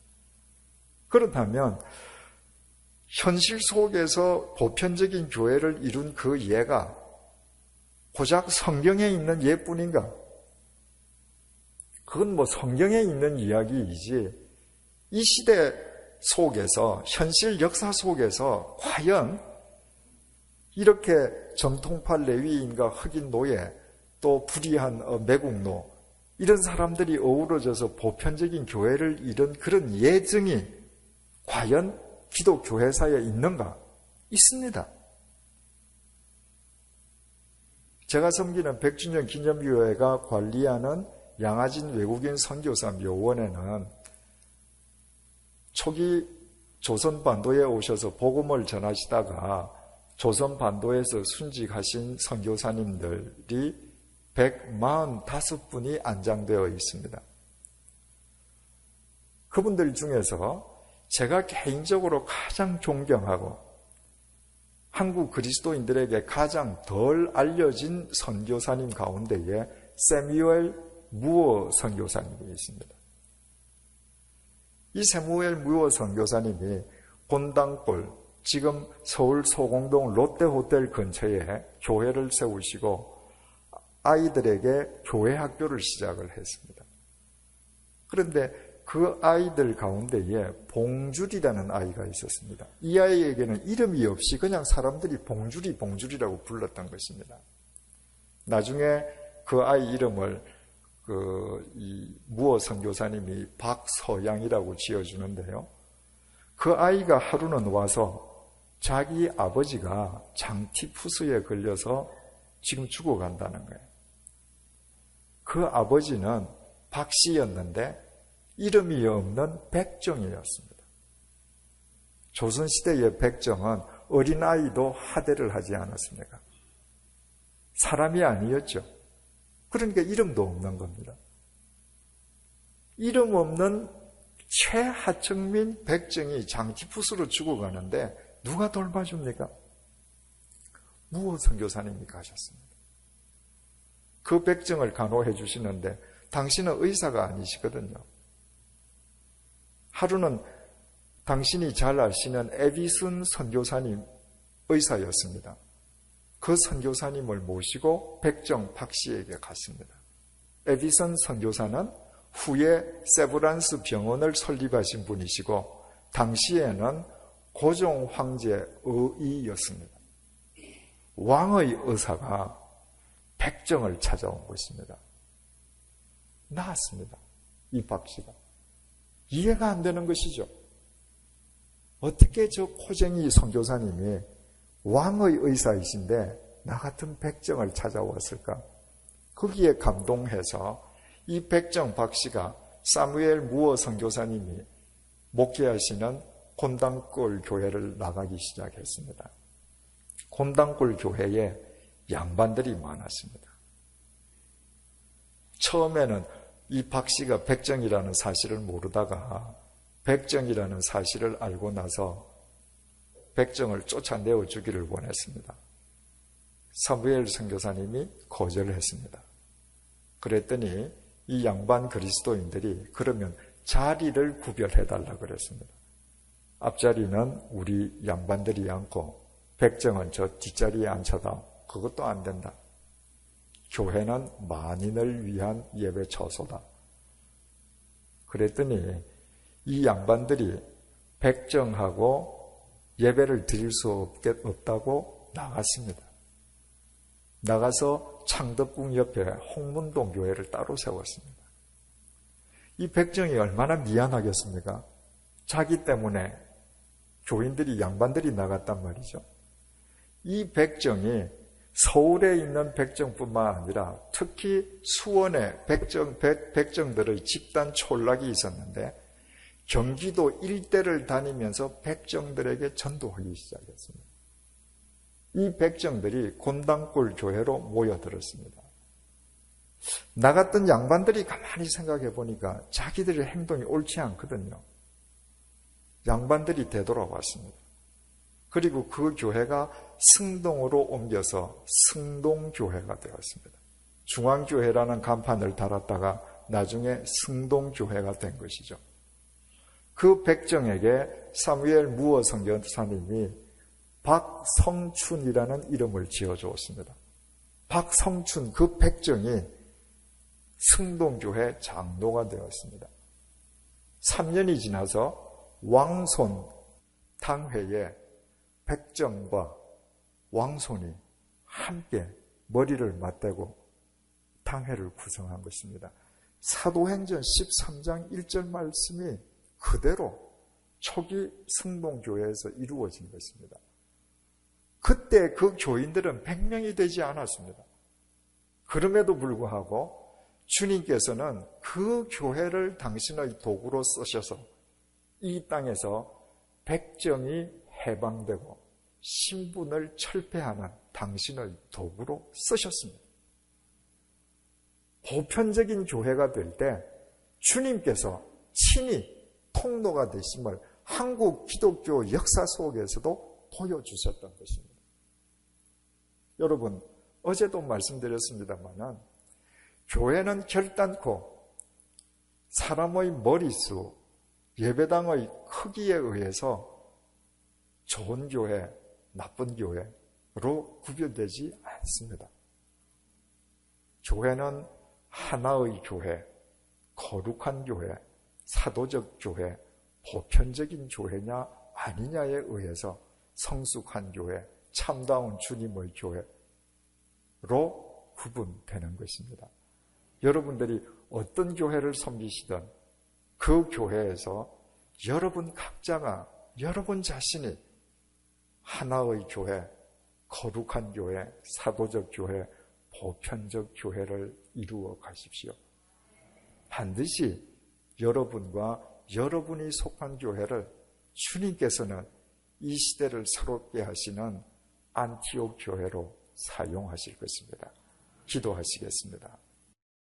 그렇다면 현실 속에서 보편적인 교회를 이룬 그 예가 고작 성경에 있는 예뿐인가? 그건 성경에 있는 이야기이지 이 시대 속에서, 현실 역사 속에서 과연 이렇게 정통파 레위인과 흑인 노예, 또 불의한 매국노, 이런 사람들이 어우러져서 보편적인 교회를 이룬 그런 예증이 과연 기독교회사에 있는가? 있습니다. 제가 섬기는 100주년 기념교회가 관리하는 양아진 외국인 선교사 묘원에는 초기 조선반도에 오셔서 복음을 전하시다가 조선반도에서 순직하신 선교사님들이 145분이 안장되어 있습니다. 그분들 중에서 제가 개인적으로 가장 존경하고 한국 그리스도인들에게 가장 덜 알려진 선교사님 가운데에 세뮤엘 무어 선교사님이 있습니다. 이 세뮤엘 무어 선교사님이 곤당골, 지금 서울 소공동 롯데호텔 근처에 교회를 세우시고 아이들에게 교회 학교를 시작을 했습니다. 그런데 그 아이들 가운데에 봉줄이라는 아이가 있었습니다. 이 아이에게는 이름이 없이 그냥 사람들이 봉줄이라고 불렀던 것입니다. 나중에 그 아이 이름을 이 무어 선교사님이 박서양이라고 지어주는데요. 그 아이가 하루는 와서 자기 아버지가 장티푸스에 걸려서 지금 죽어간다는 거예요. 그 아버지는 박씨였는데 이름이 없는 백정이었습니다. 조선시대의 백정은 어린아이도 하대를 하지 않았습니까? 사람이 아니었죠. 그러니까 이름도 없는 겁니다. 이름 없는 최하층민 백정이 장티푸스로 죽어가는데 누가 돌봐줍니까? 무어 선교사님이 가셨습니다. 그 백정을 간호해 주시는데 당신은 의사가 아니시거든요. 하루는 당신이 잘 아시는 에비슨 선교사님 의사였습니다. 그 선교사님을 모시고 백정 박씨에게 갔습니다. 에비슨 선교사는 후에 세브란스 병원을 설립하신 분이시고 당시에는 고종 황제의 의이였습니다. 왕의 의사가 백정을 찾아온 것입니다. 나았습니다. 이 박 씨가. 이해가 안 되는 것이죠. 어떻게 저 코쟁이 선교사님이 왕의 의사이신데 나 같은 백정을 찾아왔을까? 거기에 감동해서 이 백정 박 씨가 사무엘 무어 선교사님이 목회하시는 곤단골 교회를 나가기 시작했습니다. 곤단골 교회에 양반들이 많았습니다. 처음에는 이 박 씨가 백정이라는 사실을 모르다가 백정이라는 사실을 알고 나서 백정을 쫓아내어 주기를 원했습니다. 사무엘 선교사님이 거절을 했습니다. 그랬더니 이 양반 그리스도인들이 그러면 자리를 구별해달라 그랬습니다. 앞자리는 우리 양반들이 앉고 백정은 저 뒷자리에 앉혀다. 그것도 안 된다. 교회는 만인을 위한 예배 처소다. 그랬더니 이 양반들이 백정하고 예배를 드릴 수 없다고 나갔습니다. 나가서 창덕궁 옆에 홍문동 교회를 따로 세웠습니다. 이 백정이 얼마나 미안하겠습니까? 자기 때문에 교인들이 양반들이 나갔단 말이죠. 이 백정이 서울에 있는 백정뿐만 아니라 특히 수원에 백정들의 집단 촌락이 있었는데 경기도 일대를 다니면서 백정들에게 전도하기 시작했습니다. 이 백정들이 곤단골 교회로 모여들었습니다. 나갔던 양반들이 가만히 생각해 보니까 자기들의 행동이 옳지 않거든요. 양반들이 되돌아왔습니다. 그리고 그 교회가 승동으로 옮겨서 승동교회가 되었습니다. 중앙교회라는 간판을 달았다가 나중에 승동교회가 된 것이죠. 그 백정에게 사무엘 무어 선교사님이 박성춘이라는 이름을 지어주었습니다. 박성춘 그 백정이 승동교회 장로가 되었습니다. 3년이 지나서 왕손 당회에 백정과 왕손이 함께 머리를 맞대고 당회를 구성한 것입니다. 사도행전 13장 1절 말씀이 그대로 초기 승동교회에서 이루어진 것입니다. 그때 그 교인들은 100명이 되지 않았습니다. 그럼에도 불구하고 주님께서는 그 교회를 당신의 도구로 쓰셔서 이 땅에서 백정이 해방되고 신분을 철폐하는 당신의 도구로 쓰셨습니다. 보편적인 교회가 될 때 주님께서 친히 통로가 되심을 한국 기독교 역사 속에서도 보여주셨던 것입니다. 여러분, 어제도 말씀드렸습니다만 교회는 결단코 사람의 머릿수, 예배당의 크기에 의해서 좋은 교회, 나쁜 교회로 구별되지 않습니다. 교회는 하나의 교회, 거룩한 교회, 사도적 교회, 보편적인 교회냐 아니냐에 의해서 성숙한 교회, 참다운 주님의 교회로 구분되는 것입니다. 여러분들이 어떤 교회를 섬기시든 그 교회에서 여러분 각자가 여러분 자신이 하나의 교회, 거룩한 교회, 사도적 교회, 보편적 교회를 이루어 가십시오. 반드시 여러분과 여러분이 속한 교회를 주님께서는 이 시대를 새롭게 하시는 안티옥 교회로 사용하실 것입니다. 기도하시겠습니다.